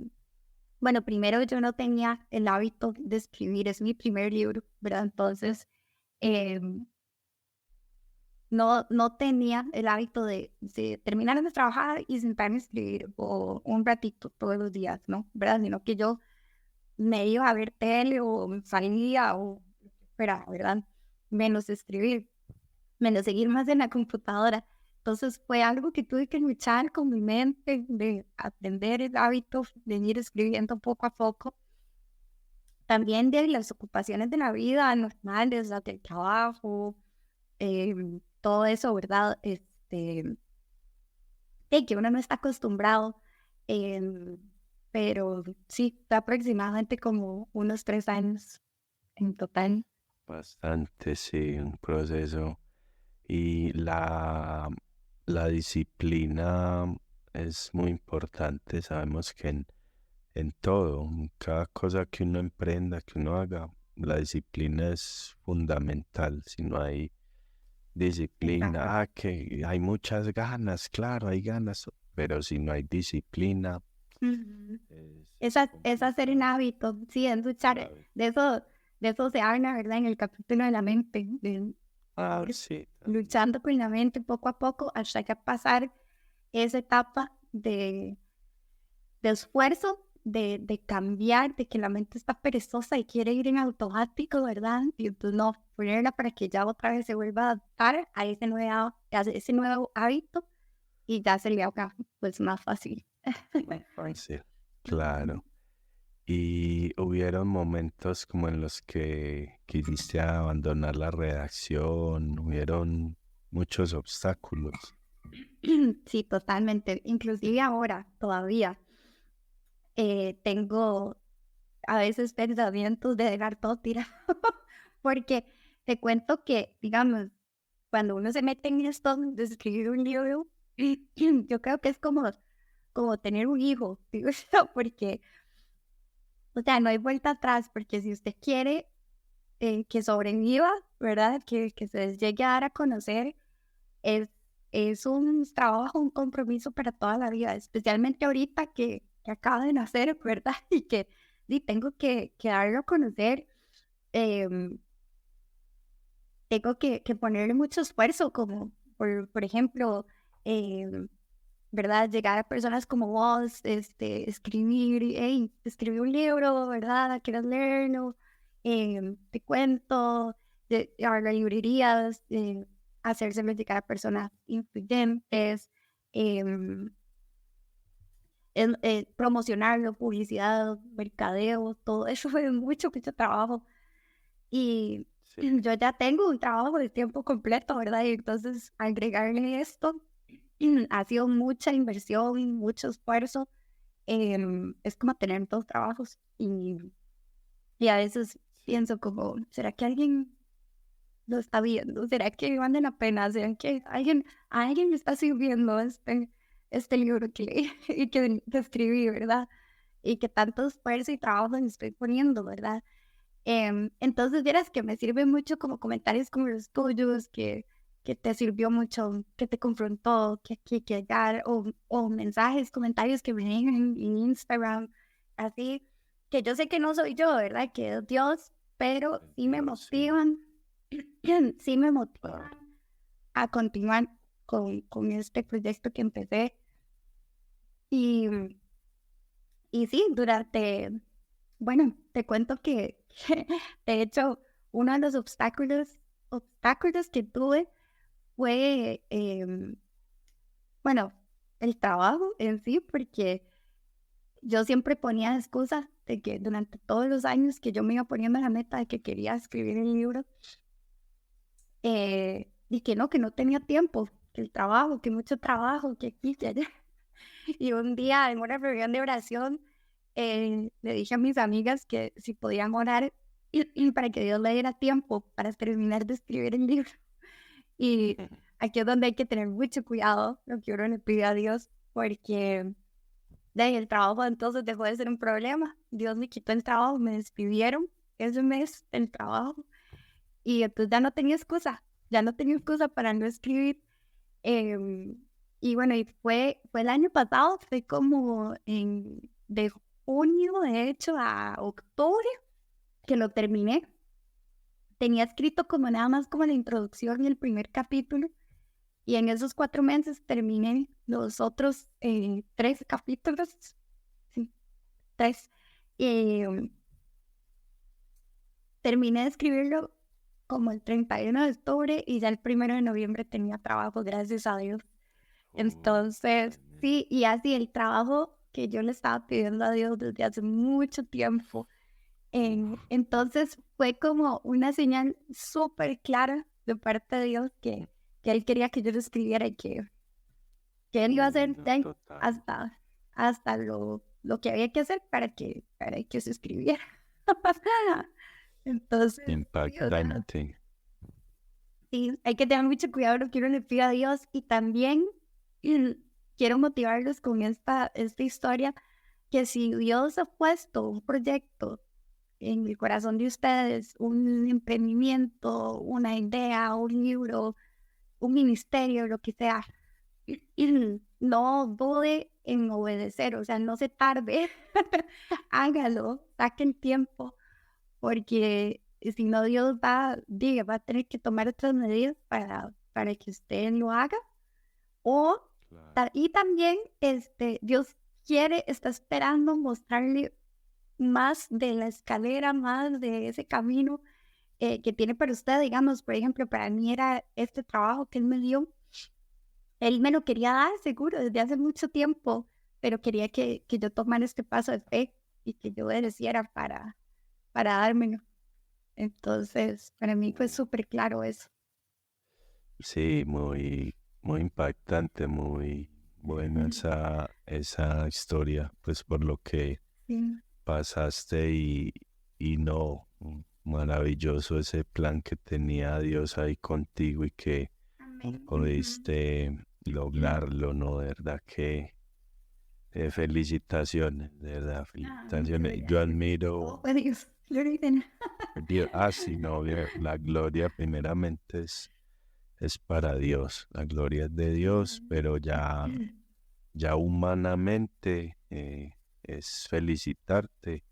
bueno, primero yo no tenía el hábito de escribir, es mi primer libro, ¿verdad? Entonces, em, no tenía el hábito de terminar de trabajar y sentarme a escribir o un ratito todos los días, ¿no? ¿Verdad? Sino que yo me iba a ver tele o salía o fuera, ¿verdad? Menos escribir, menos seguir más en la computadora. Entonces fue algo que tuve que luchar con mi mente, de aprender el hábito de ir escribiendo poco a poco. También de las ocupaciones de la vida normales, las del trabajo, todo eso, ¿verdad? Que uno no está acostumbrado, em, pero sí, fue aproximadamente como unos 3 años en total. Bastante, sí, un proceso. Y la disciplina es muy importante. Sabemos que en todo, en cada cosa que uno emprenda, que uno haga, la disciplina es fundamental. Si no hay Exacto. Disciplina, que hay muchas ganas, claro, hay ganas, pero si no hay disciplina Ujú. es Es hacer un complicado. hábito, sí, es luchar. ¿Sabes? De eso se habla, ¿verdad? En el capítulo de la mente, de Ah, ir sí, también. luchando con la mente poco a poco hasta que pasar esa etapa de esfuerzo, de cambiar, de que la mente está perezosa y quiere ir en automático, ¿verdad? Y entonces no, ponerla para que ya otra vez se vuelva a adaptar a ese nuevo hábito y ya sería pues más fácil. Sí, Ujú. claro. Y hubieron momentos como en los que quisiste abandonar la redacción, hubieron muchos obstáculos. Sí, totalmente. Inclusive ahora todavía tengo a veces pensamientos de dejar todo tirado, porque te cuento que, digamos, cuando uno se mete en esto de escribir un libro, yo creo que es como tener un hijo, digo yo, porque, o sea, no hay vuelta atrás, porque si usted quiere que sobreviva, ¿verdad? Que se llegue a dar a conocer, es, es un trabajo, un compromiso para toda la vida, especialmente ahorita que acaba de nacer, ¿verdad? Y que tengo que darlo a conocer. em, Tengo que ponerle mucho esfuerzo, como por ejemplo, em, ¿verdad? Llegar a personas como vos, escribir, hey, escribí un libro, ¿verdad? ¿Quieres leerlo? Te cuento, llevarlo a librerías, hacérselo llegar a personas influyentes, em, promocionarlo, publicidad, mercadeo, todo eso fue mucho, mucho trabajo. Y Sí. yo ya tengo un trabajo de tiempo completo, ¿verdad? Y entonces agregarle esto ha sido mucha inversión, mucho esfuerzo. Es como tener dos trabajos y a veces Sí. pienso como, ¿será que alguien lo está viendo? ¿Será que vale la pena? ¿Será que a alguien me está sirviendo este libro que leí y que escribí, ¿verdad? Y que tanto esfuerzo y trabajo le estoy poniendo, ¿verdad? Entonces, vieras que me sirve mucho como comentarios como los tuyos, que te sirvió mucho, que te confrontó, que aquí, que allá, o mensajes, comentarios que me dejan en Instagram, así, que yo sé que no soy yo, ¿verdad? Que es Dios, pero sí me Dios, sí. motivan, sí me Ah, motivan a continuar con este proyecto que empecé. Y, y sí, bueno, te cuento que, de hecho, uno de los obstáculos que tuve fue, bueno, el trabajo en sí, porque yo siempre ponía excusas de que durante todos los años que yo me iba poniendo la meta de que quería escribir el libro, y que no tenía tiempo, que el trabajo, que mucho trabajo, que aquí, que allá. Y un día en una reunión de oración, le dije a mis amigas que si podían orar y para que Dios le diera tiempo para terminar de escribir el libro. Y aquí es donde hay que tener mucho cuidado lo que uno le pide a Dios, porque de ahí el trabajo entonces dejó de ser un problema. Dios me quitó el trabajo, me despidieron ese mes del trabajo y entonces ya no tenía excusa para no escribir. Em, y bueno, y fue el año pasado, fue como de junio, de hecho, a octubre que lo terminé. Tenía escrito como nada más como la introducción y el primer capítulo, y en esos 4 meses terminé los otros 3 capítulos, sí, 3. Y terminé de escribirlo como el 31 de octubre y ya el 1 de noviembre tenía trabajo, gracias a Dios. Entonces, tremendo. sí, y así el trabajo que yo le estaba pidiendo a Dios desde hace mucho tiempo. Uf, Entonces fue como una señal súper clara de parte de Dios que Él quería que yo lo escribiera y que Él iba a hacer no, total. hasta lo que había que hacer para que se escribiera. Entonces, sí, o sea, Impactante. sí, hay que tener mucho cuidado lo que uno le pide a Dios y también mm, quiero motivarlos con esta historia, que si Dios ha puesto un proyecto en el corazón de ustedes, un emprendimiento, una idea, un libro, un ministerio, lo que sea, no dude en obedecer, o sea, no se tarde, hágalo, saque el tiempo, porque si no Dios va a tener que tomar otras medidas para que usted lo haga. O, Claro. y también Dios está esperando mostrarle más de la escalera, más de ese camino que tiene para usted. Digamos, por ejemplo, para mí era este trabajo que Él me dio. Él me lo quería dar seguro desde hace mucho tiempo, pero quería que yo tomara este paso de fe y que yo obedeciera para dármelo. Entonces, para mí fue súper claro eso. Sí, muy impactante, muy buena esa historia, pues por lo que Sí. pasaste y no, maravilloso ese plan que tenía Dios ahí contigo y que Amén. Ujú. pudiste lograrlo, ¿no? De verdad que felicitaciones, de verdad, Ah, muchas felicitaciones. Yo gracias. Todo admiro, fue Dios. Gloria a Dios. sí, no, la gloria primeramente es para Dios, la gloria es de Dios, pero ya humanamente es felicitarte.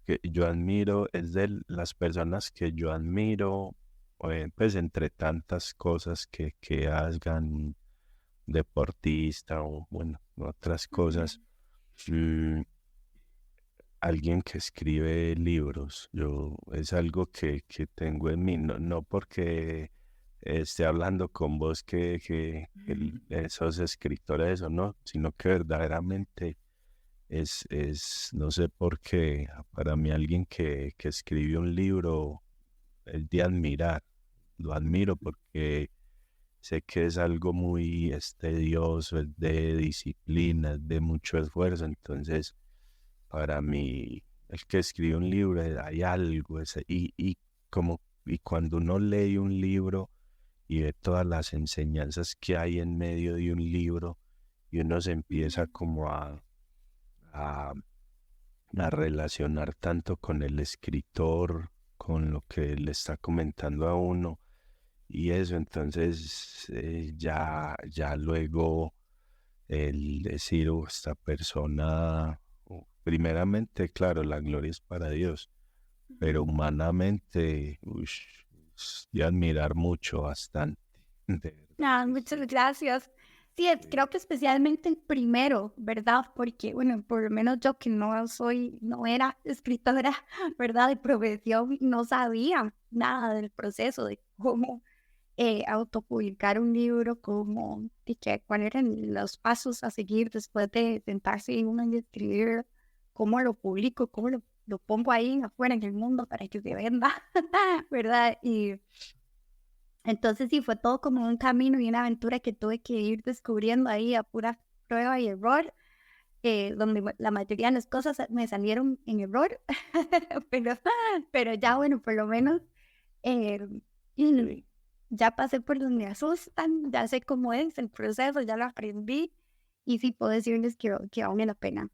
Que yo admiro, es de las personas que yo admiro, pues entre tantas cosas que hagan, deportista o bueno, otras cosas, mm, alguien que escribe libros. Yo es algo que tengo en mí, no porque esté hablando con vos que sos escritores o no, sino que verdaderamente no sé por qué, para mí alguien que escribe un libro es de admirar. Lo admiro porque sé que es algo muy tedioso, es de disciplina, es de mucho esfuerzo. Entonces, para mí, el que escribe un libro, hay algo, y cuando uno lee un libro y ve todas las enseñanzas que hay en medio de un libro, y uno se empieza como a a relacionar tanto con el escritor, con lo que le está comentando a uno y eso, entonces ya luego el decir, esta persona, primeramente, claro, la gloria es para Dios, pero humanamente, es de admirar mucho, bastante, de verdad Ah, que muchas sí. gracias. Sí, creo Sí. que especialmente el primero, ¿verdad? Porque, bueno, por lo menos yo que no era escritora, ¿verdad? De profesión, no sabía nada del proceso de cómo autopublicar un libro, cuáles eran los pasos a seguir después de sentarse y uno y escribir, cómo lo publico, cómo lo pongo ahí afuera en el mundo para que se venda, ¿verdad? Y entonces sí, fue todo como un camino y una aventura que tuve que ir descubriendo ahí a pura prueba y error, donde la mayoría de las cosas me salieron en error, pero, pero ya bueno, por lo menos eh, mm, Sí. ya pasé por donde me asustan, ya sé cómo es el proceso, ya lo aprendí y sí puedo decirles que vale la pena.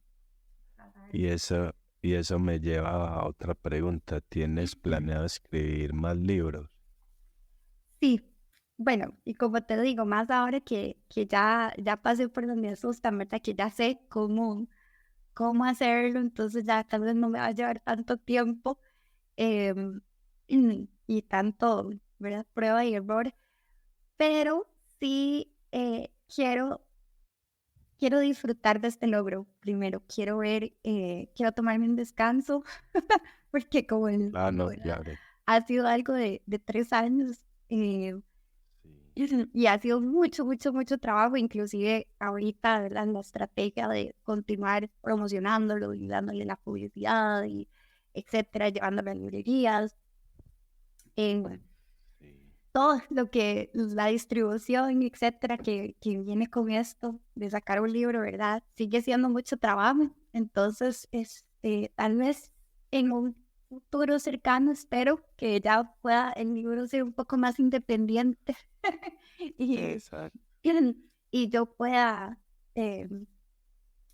Y eso, y eso me lleva a otra pregunta. ¿Tienes planeado escribir más libros? Sí, bueno, y como te digo, más ahora que ya pasé por donde me asustan, ¿verdad? Que ya sé cómo hacerlo, entonces ya tal vez no me va a llevar tanto tiempo em, y tanto, ¿verdad? Prueba y error, pero sí quiero disfrutar de este logro primero, quiero tomarme un descanso, porque como les Ah, digo, no, ¿verdad? claro. Ha sido algo de 3 años. Sí. Y ha sido mucho, mucho, mucho trabajo, inclusive ahorita, ¿verdad? La estrategia de continuar promocionándolo y dándole la publicidad y etcétera, llevándolo a librerías, bueno, Sí. todo lo que, la distribución, etcétera, que viene con esto de sacar un libro, ¿verdad? Sigue siendo mucho trabajo, entonces, tal vez en un futuro cercano espero que ya pueda el libro ser un poco más independiente y Exacto. y yo pueda, eh,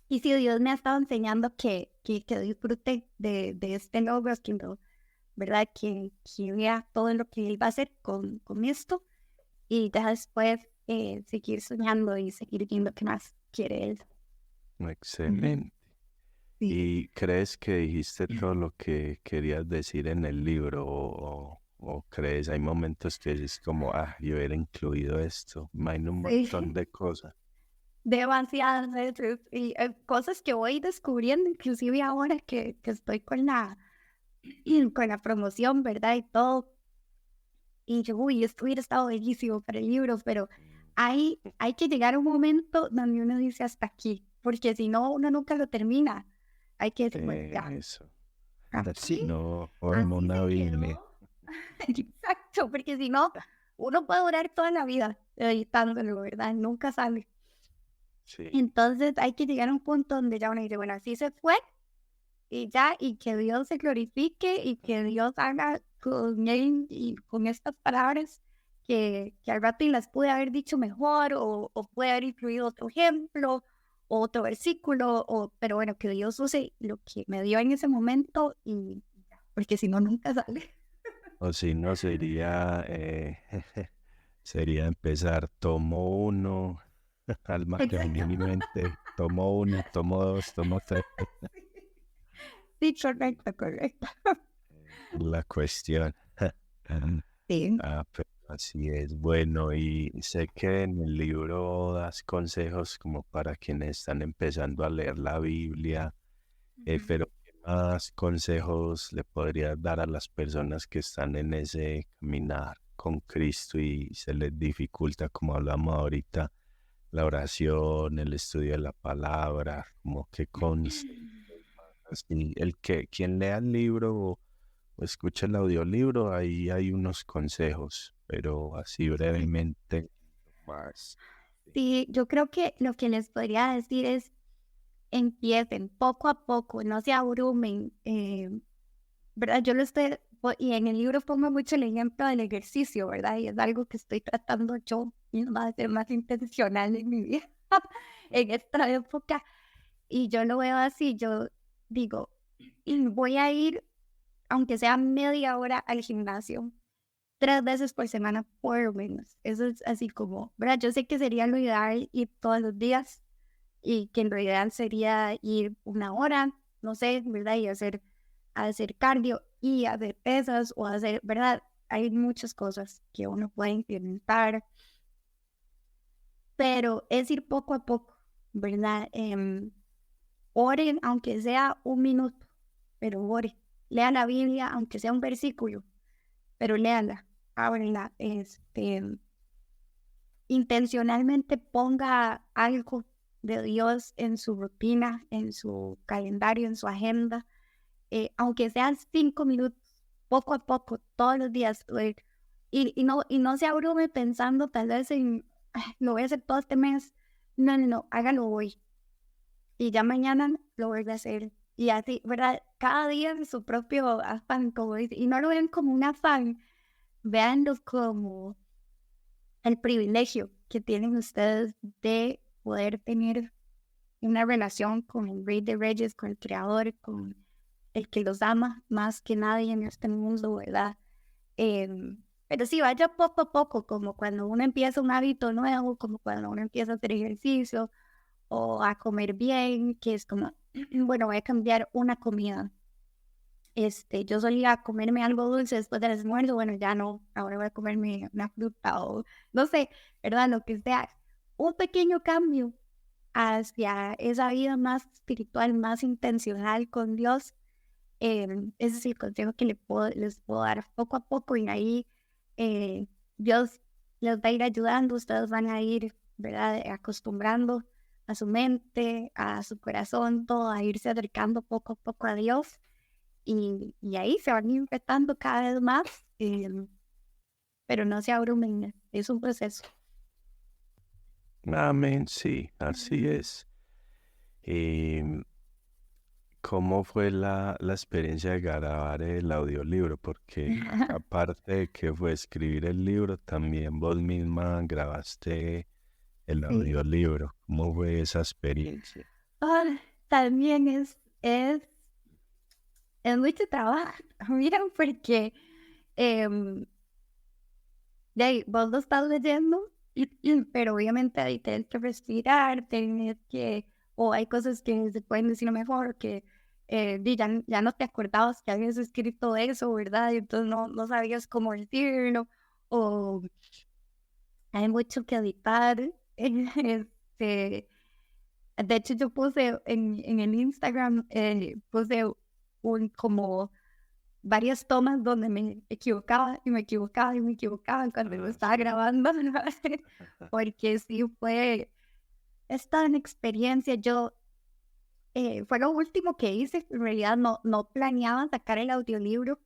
y si Dios me ha estado enseñando que disfrute de este logro, ¿verdad? Que vea todo lo que Él va a hacer con esto, y ya después seguir soñando y seguir viendo qué más quiere él. Excelente. Sí. ¿Y crees que dijiste todo lo que querías decir en el libro o crees, hay momentos que es como, yo hubiera incluido esto, hay un montón Sí, de cosas? demasiadas veces y cosas que voy descubriendo, inclusive ahora que estoy con la promoción, ¿verdad? Y todo. Y yo, uy, esto hubiera estado bellísimo para el libro, pero hay que llegar a un momento donde uno dice hasta aquí, porque si no, uno nunca lo termina. Hay que decir, bueno, ya, Eso. Si aquí, no, forma así una se Biblia. quedó. Exacto, porque si no, uno puede durar toda la vida editándolo, ¿verdad? Nunca sale. Sí. Entonces hay que llegar a un punto donde ya uno dice, bueno, así se fue y ya, y que Dios se glorifique y que Dios haga con él y con estas palabras que al rato y las pude haber dicho mejor o puede haber incluido otro ejemplo o otro versículo, pero bueno, que Dios use lo que me dio en ese momento y ya, porque si no, nunca sale. O si no, sería empezar tomo uno, alma que Exacto. venía en mi mente, tomo uno, tomo dos, tomo tres. Sí, correcto, correcto. La cuestión. Sí. Pero así es. Bueno, y sé que en el libro das consejos como para quienes están empezando a leer la Biblia, Ujú. pero ¿qué más consejos le podrías dar a las personas que están en ese caminar con Cristo y se les dificulta, como hablamos ahorita, la oración, el estudio de la palabra, como qué consejos? Así, quien lea el libro o escucha el audiolibro, ahí hay unos consejos, pero así brevemente más. Sí, yo creo que lo que les podría decir es empiecen poco a poco, no se abrumen, ¿verdad? Yo lo estoy, y en el libro pongo mucho el ejemplo del ejercicio, ¿verdad? Y es algo que estoy tratando yo misma de ser más intencional en mi vida en esta época. Y yo lo veo así, yo digo, voy a ir, aunque sea media hora al gimnasio, 3 veces por semana por lo menos. Eso es así como, ¿verdad? Yo sé que sería lo ideal ir todos los días y que lo ideal sería ir 1 hora, no sé, ¿verdad? Y hacer cardio y hacer pesas o hacer, ¿verdad? Hay muchas cosas que uno puede implementar, pero es ir poco a poco, ¿verdad? Oren, aunque sea 1 minuto, pero oren. Lea la Biblia, aunque sea un versículo, pero léala, ábrenla, intencionalmente ponga algo de Dios en su rutina, en su calendario, en su agenda, aunque sean 5 minutos, poco a poco, todos los días, y no se abrume pensando tal vez en, "Ay, lo voy a hacer todo este mes". No, no, no, hágalo hoy y ya mañana lo vuelve a hacer. Y así, ¿verdad? Cada día en su propio afán, como dice, y no lo vean como un afán, véanlo como el privilegio que tienen ustedes de poder tener una relación con el Rey de Reyes, con el Creador, con el que los ama más que nadie en este mundo, ¿verdad? Pero sí, vaya poco a poco, como cuando uno empieza un hábito nuevo, como cuando uno empieza a hacer ejercicio o a comer bien, que es como, bueno, voy a cambiar una comida. Yo solía comerme algo dulce después del almuerzo, bueno, ya no, ahora voy a comerme una fruta o no sé, ¿verdad? Lo que sea. Un pequeño cambio hacia esa vida más espiritual, más intencional con Dios. Ese es el consejo que les puedo dar poco a poco y ahí eh, Dios les va a ir ayudando, ustedes van a ir, ¿verdad? Acostumbrando a su mente, a su corazón, todo, a irse acercando poco a poco a Dios y ahí se van infectando cada vez más, pero no se abrumen, es un proceso. Amén, sí, así es. ¿Y cómo fue la experiencia de grabar el audiolibro? Porque aparte de que fue escribir el libro, también vos misma grabaste el Sí. audiolibro. ¿Cómo fue esa experiencia? Ah, también es mucho trabajo, miren, porque em, de ahí, vos lo estás leyendo, pero obviamente ahí tienes que respirar, tienes que, o hay cosas que se pueden decir mejor, que ya no te acordabas que habías escrito eso, ¿verdad? Y entonces no sabías cómo decirlo, o hay mucho que editar. Este, de hecho, yo puse en el Instagram, puse como varias tomas donde me equivocaba y me equivocaba y me equivocaba cuando lo estaba grabando, ¿no? Porque sí es toda una experiencia. Fue lo último que hice, en realidad no planeaba sacar el audiolibro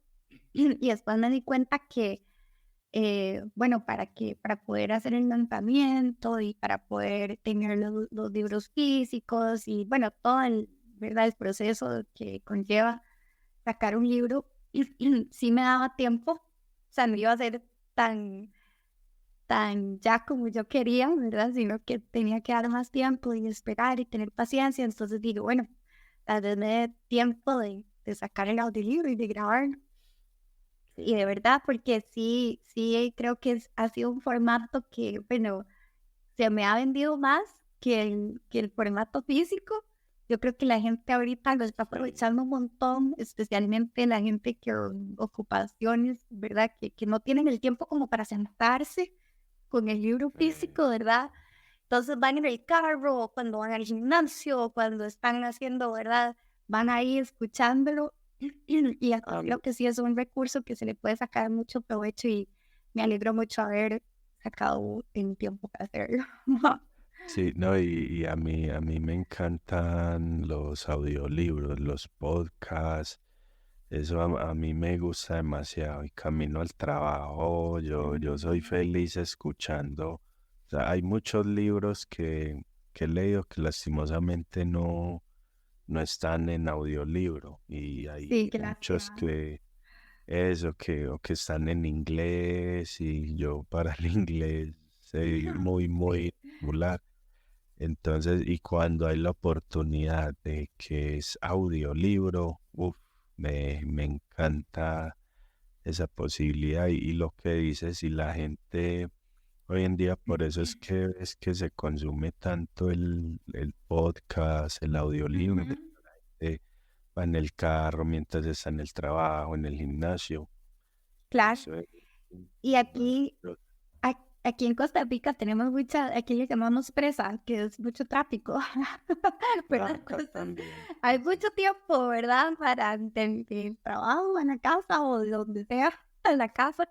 y después me di cuenta que, bueno, para poder hacer el lanzamiento y para poder tener los libros físicos y, bueno, todo ¿verdad? El proceso que conlleva sacar un libro, sí me daba tiempo, o sea, no iba a ser tan ya como yo quería, ¿verdad? Sino que tenía que dar más tiempo y esperar y tener paciencia. Entonces digo, bueno, tal vez me dé tiempo de sacar el audiolibro y de grabarlo. Y de verdad, porque sí, creo que ha sido un formato que, bueno, se me ha vendido más que el formato físico. Yo creo que la gente ahorita lo está aprovechando un montón, especialmente la gente que ocupaciones, ¿verdad? Que no tienen el tiempo como para sentarse con el libro físico, ¿verdad? Entonces van en el carro, o cuando van al gimnasio, o cuando están haciendo, ¿verdad? Van ahí escuchándolo. Y creo que sí es un recurso que se le puede sacar mucho provecho y me alegro mucho haber sacado el tiempo para hacerlo. Sí, no, y a mí me encantan los audiolibros, los podcasts, eso a mí me gusta demasiado y camino al trabajo, yo soy feliz escuchando, o sea, hay muchos libros que he leído que lastimosamente no están en audiolibro y Sí, hay qué muchos lástima. o que están en inglés y yo para el inglés soy muy regular. Entonces, y cuando hay la oportunidad de que es audiolibro, me encanta esa posibilidad y lo que dices, y la gente hoy en día, por eso es que se consume tanto el podcast, el audiolibro, Ujú. va en el carro, mientras está en el trabajo, en el gimnasio. Claro. Eso es Y aquí, maravilloso. aquí en Costa Rica tenemos aquí le llamamos presa, que es mucho tráfico, ¿verdad? Acá Entonces, también. hay mucho tiempo, ¿verdad? Para el trabajo, en la casa o de donde sea, en la casa,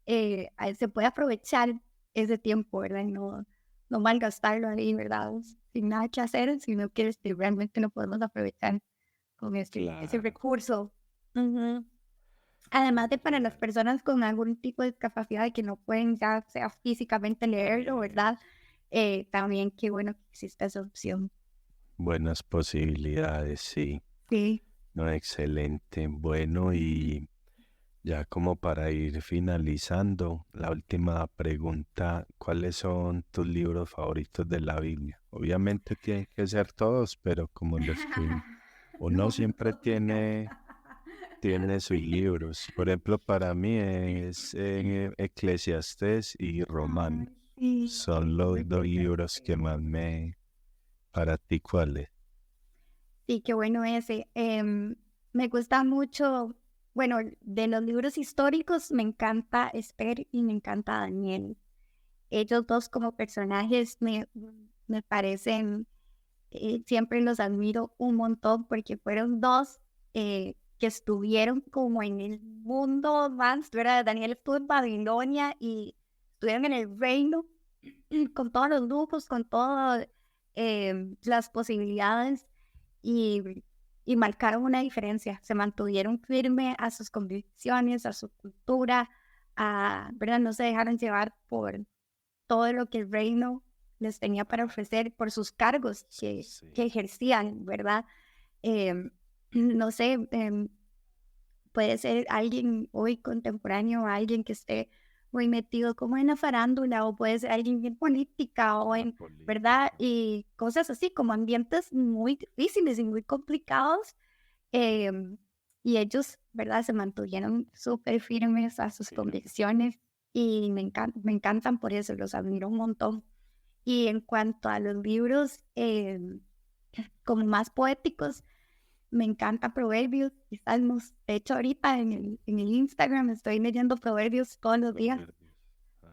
ahí se puede aprovechar ese tiempo, ¿verdad? Y no malgastarlo ahí, ¿verdad? Sin nada que hacer, sino que realmente lo podemos aprovechar con ese Claro, recurso. Ujú. Además de para las claro. personas con algún tipo de discapacidad y que no pueden ya sea físicamente leerlo, ¿verdad? También qué bueno que exista esa opción. Buenas posibilidades, sí. Sí. No, excelente. Bueno, y ya como para ir finalizando, la última pregunta, ¿cuáles son tus libros favoritos de la Biblia? Obviamente tienen que ser todos, pero como los que uno No, siempre no digas. tiene sus libros. Por ejemplo, para mí es Eclesiastés y Romano. Ay, sí, Son los dos libros que excelente. más me... Para ti, ¿cuáles? Sí, qué bueno ese. Me gusta mucho, bueno, de los libros históricos me encanta Esther y me encanta Daniel. Ellos dos como personajes me parecen, siempre los admiro un montón porque fueron dos que estuvieron como en el mundo más, ¿verdad? Daniel estuvo en Babilonia y estuvieron en el reino con todos los lujos, con todas las posibilidades y, y marcaron una diferencia. Se mantuvieron firmes a sus convicciones, a su cultura, ¿verdad? No se dejaron llevar por todo lo que el reino les tenía para ofrecer, por sus cargos que Sí. ejercían, ¿verdad? No sé, puede ser alguien hoy contemporáneo, alguien que esté muy metido como en la farándula, o puede ser alguien en política o La en, ¿verdad? política. Y cosas así, como ambientes muy difíciles y muy complicados. em, y ellos, ¿verdad? Se mantuvieron súper firmes a sus Sí. convicciones. y me encantan por eso, los admiro un montón. Y en cuanto a los libros como más poéticos, me encanta Proverbios y Salmos. De hecho, ahorita en el Instagram estoy leyendo Proverbios todos los días,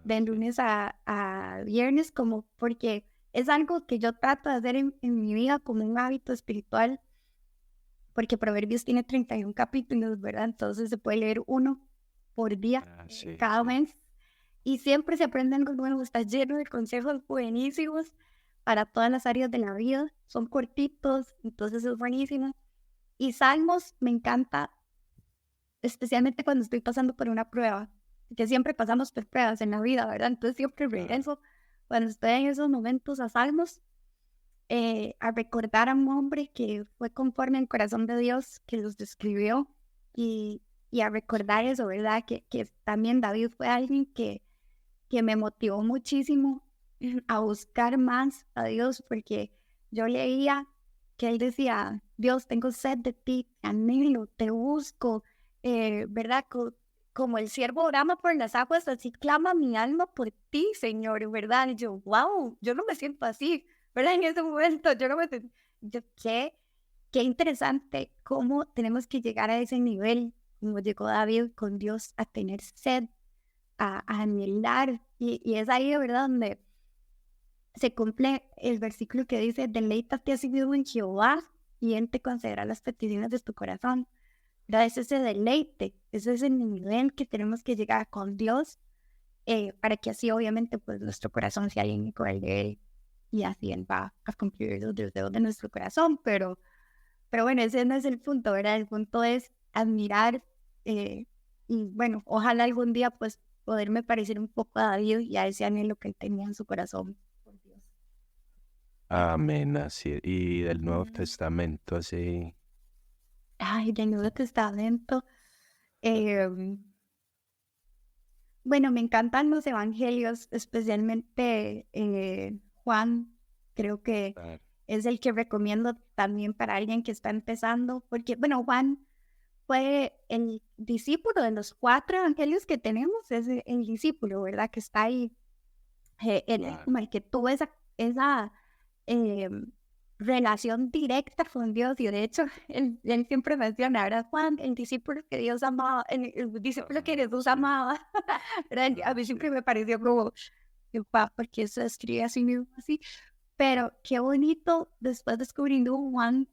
de Sí. lunes a viernes, como porque es algo que yo trato de hacer en mi vida como un hábito espiritual, porque Proverbios tiene 31 capítulos, ¿verdad? Entonces se puede leer uno por día, Sí, cada sí. mes, y siempre se aprende algo nuevo. Está lleno de consejos buenísimos para todas las áreas de la vida. Son cortitos, entonces es buenísimo. Y Salmos me encanta, especialmente cuando estoy pasando por una prueba, que siempre pasamos por pruebas en la vida, ¿verdad? Entonces siempre Claro. regreso cuando estoy en esos momentos a Salmos, a recordar a un hombre que fue conforme al corazón de Dios, que los describió, y, y a recordar Sí. eso, ¿verdad? Que también David fue alguien que me motivó muchísimo a buscar más a Dios, porque yo leía que él decía: Dios, tengo sed de ti, te anhelo, te busco, ¿verdad? Como el siervo brama por las aguas, así clama mi alma por ti, Señor, ¿verdad? Y yo, wow, yo no me siento así, ¿verdad? En ese momento yo no me sentí, yo, qué interesante cómo tenemos que llegar a ese nivel, como llegó David con Dios, a tener sed, a anhelar, y es ahí, ¿verdad?, donde se cumple el versículo que dice: deleítate a sí mismo en Jehová, y él te concederá las peticiones de tu corazón. ¿Verdad? Es ese deleite, ese es el nivel que tenemos que llegar con Dios, para que así obviamente pues nuestro corazón se alinee con el de él, y así él va a cumplir los deseos de nuestro corazón, pero bueno, ese no es el punto, ¿verdad? El punto es admirar, y bueno, ojalá algún día pues poderme parecer un poco a David y a ese anhelo que él tenía en su corazón por Dios. Amén, así. Y del Nuevo Ujú. Testamento, así. Ay, del Nuevo Testamento. em, bueno, me encantan los evangelios, especialmente Juan. Creo que Claro. es el que recomiendo también para alguien que está empezando, porque, bueno, Juan fue el discípulo de los 4 evangelios que tenemos, es el discípulo, ¿verdad? Que está ahí, él es Claro. como el que tuvo esa em, relación directa con Dios, y de hecho, él siempre menciona, ¿verdad? Juan, el discípulo que Dios amaba, el discípulo que Jesús Sí. amaba, ¿verdad? A mí Sí. siempre me pareció como, "Guau", porque se escribe así mismo, así, pero qué bonito después descubriendo un Juan,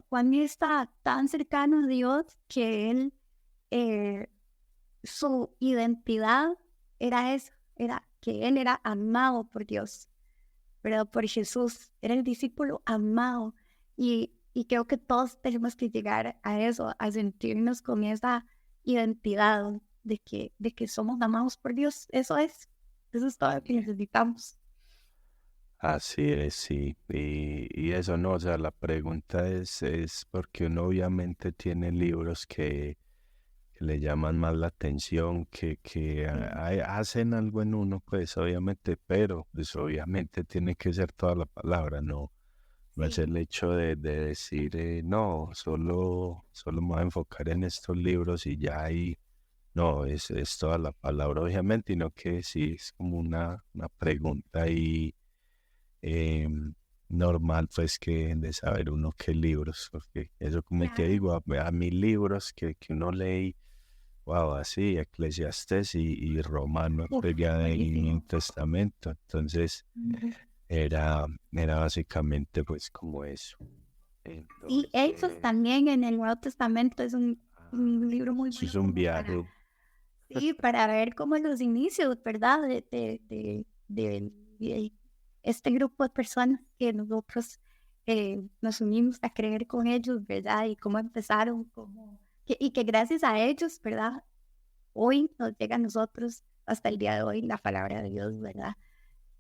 Juan está tan cercano a Dios que él, eh, su identidad era eso, era que él era amado por Dios, pero por Jesús, era el discípulo amado. Y creo que todos tenemos que llegar a eso, a sentirnos con esa identidad de que somos amados por Dios. Eso es todo lo que Amén. necesitamos. Así es, sí. Y eso no, o sea, la pregunta es porque uno obviamente tiene libros que le llaman más la atención, Sí. hacen algo en uno, pues obviamente, pero pues obviamente tiene que ser toda la palabra, no, no es Sí. el hecho de decir, no, solo me voy a enfocar en estos libros y ya ahí, no, es toda la palabra, obviamente, y no que sí, es como una pregunta ahí em, normal, pues que de saber uno qué libros, porque eso como que Claro. digo, a mí libros que uno lee, wow, así, Eclesiastés y Romanos, Uf, pues ya del buenísimo. Testamento, entonces Ujú. era básicamente pues como eso. Y Hechos Entonces, también en el Nuevo Testamento es un libro muy eso es bueno un como para, viaje, sí, para ver cómo los inicios, ¿verdad? De este grupo de personas que nosotros nos unimos a creer con ellos, ¿verdad? Y cómo empezaron, y que gracias a ellos, ¿verdad? Hoy nos llega a nosotros hasta el día de hoy la palabra de Dios, ¿verdad?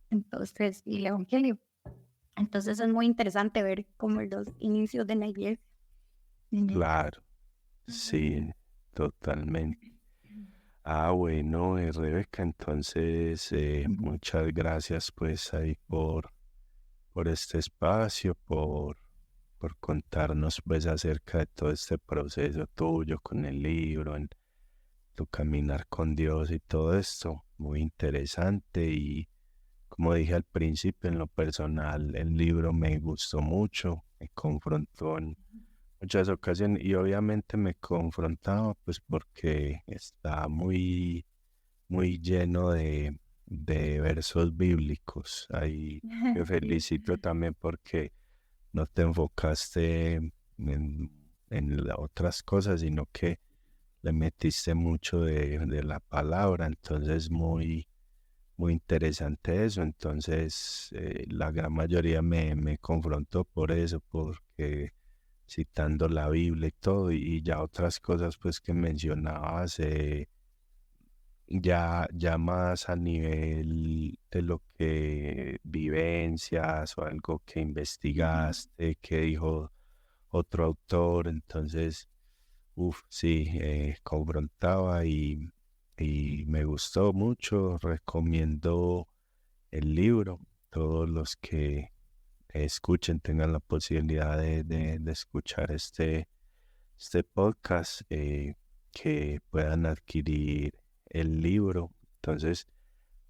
Entonces, y el Evangelio. Entonces es muy interesante ver cómo los inicios de la iglesia. Ujú. claro, Ujú. sí, totalmente. Ah, bueno, Rebeca, entonces muchas gracias pues ahí por este espacio, por contarnos pues acerca de todo este proceso tuyo con el libro, en tu caminar con Dios y todo esto. Muy interesante y como dije al principio, en lo personal, el libro me gustó mucho, me confrontó en muchas ocasiones y obviamente me confrontaba pues porque está muy lleno de versos bíblicos. Ahí te Sí. felicito también porque no te enfocaste en las otras cosas, sino que le metiste mucho de la palabra, entonces muy interesante eso, entonces la gran mayoría me confrontó por eso, porque citando la Biblia y todo, y ya otras cosas pues que mencionabas, ya más a nivel de lo que vivencias o algo que investigaste, que dijo otro autor, entonces, sí, confrontaba y me gustó mucho, recomiendo el libro, todos los que escuchen, tengan la posibilidad de escuchar este podcast, que puedan adquirir el libro. Entonces,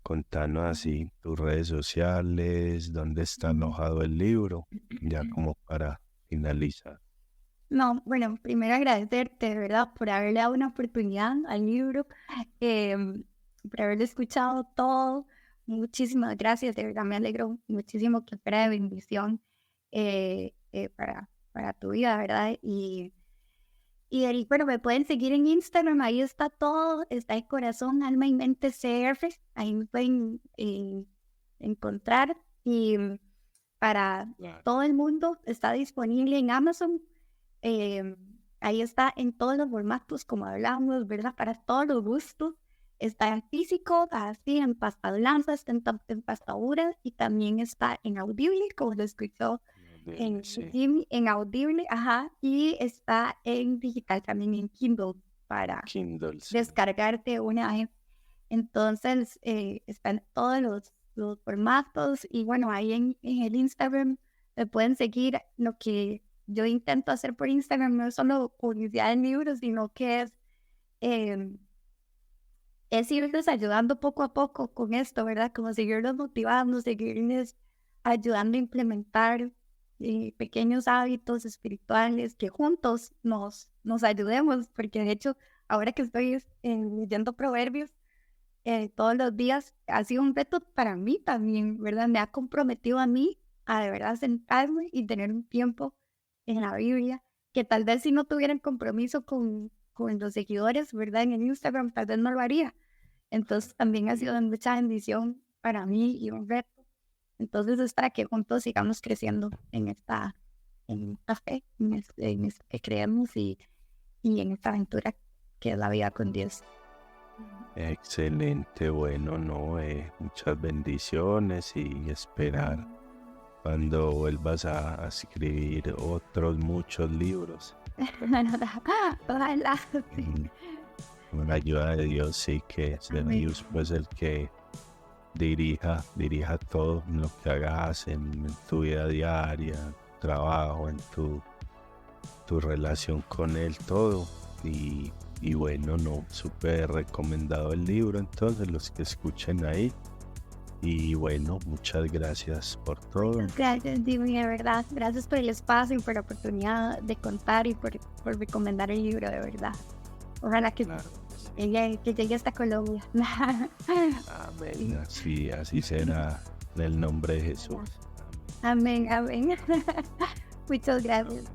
contanos así tus redes sociales, dónde está alojado el libro, ya como para finalizar. No, bueno, primero agradecerte, de verdad, por haberle dado una oportunidad al libro, por haberlo escuchado todo. Muchísimas gracias, de verdad me alegro muchísimo que fuera de bendición para tu vida, ¿verdad? Bueno, me pueden seguir en Instagram, ahí está todo, está el corazón, alma y mente CR, ahí me pueden encontrar y para Claro. todo el mundo está disponible en Amazon. eh, Ahí está en todos los formatos, como hablamos, ¿verdad? Para todos los gustos. Está en físico, así en pasta blanca, está en pasta dura y también está en Audible, como lo escuchó en Sí, Jimmy, en Audible, ajá, y está en digital también en Kindle para Kindle, sí. descargarte una vez. Entonces, están todos los formatos y bueno, ahí en el Instagram me pueden seguir. Lo que yo intento hacer por Instagram no es solo publicidad de libros, sino que em, es irles ayudando poco a poco con esto, ¿verdad? Como seguirlos motivando, seguirles ayudando a implementar pequeños hábitos espirituales que juntos nos ayudemos, porque de hecho, ahora que estoy leyendo Proverbios todos los días, ha sido un reto para mí también, ¿verdad? Me ha comprometido a mí a de verdad sentarme y tener un tiempo en la Biblia, que tal vez si no tuviera el compromiso con los seguidores, ¿verdad? En el Instagram, tal vez no lo haría. Entonces también ha sido de mucha bendición para mí y un reto. Entonces es para que juntos sigamos creciendo en esta fe, en esto que creemos y en esta aventura que es la vida con Dios. Excelente, bueno, no, muchas bendiciones y esperar cuando vuelvas a escribir otros muchos libros. Ojalá. Sí. Mm, Con la ayuda de Dios, sí, que sea Amén. Dios pues el que dirija todo lo que hagas en tu vida diaria, trabajo, en tu relación con Él, todo. Y bueno, no, súper recomendado el libro, entonces los que escuchen ahí. Y bueno, muchas gracias por todo. Gracias, Jimmy, de verdad. Gracias por el espacio y por la oportunidad de contar y por recomendar el libro, de verdad. Ojalá Claro que sí. que llegue hasta Colombia. Amén. Así será en el nombre de Jesús. Amén, amén. Muchas Amén. gracias.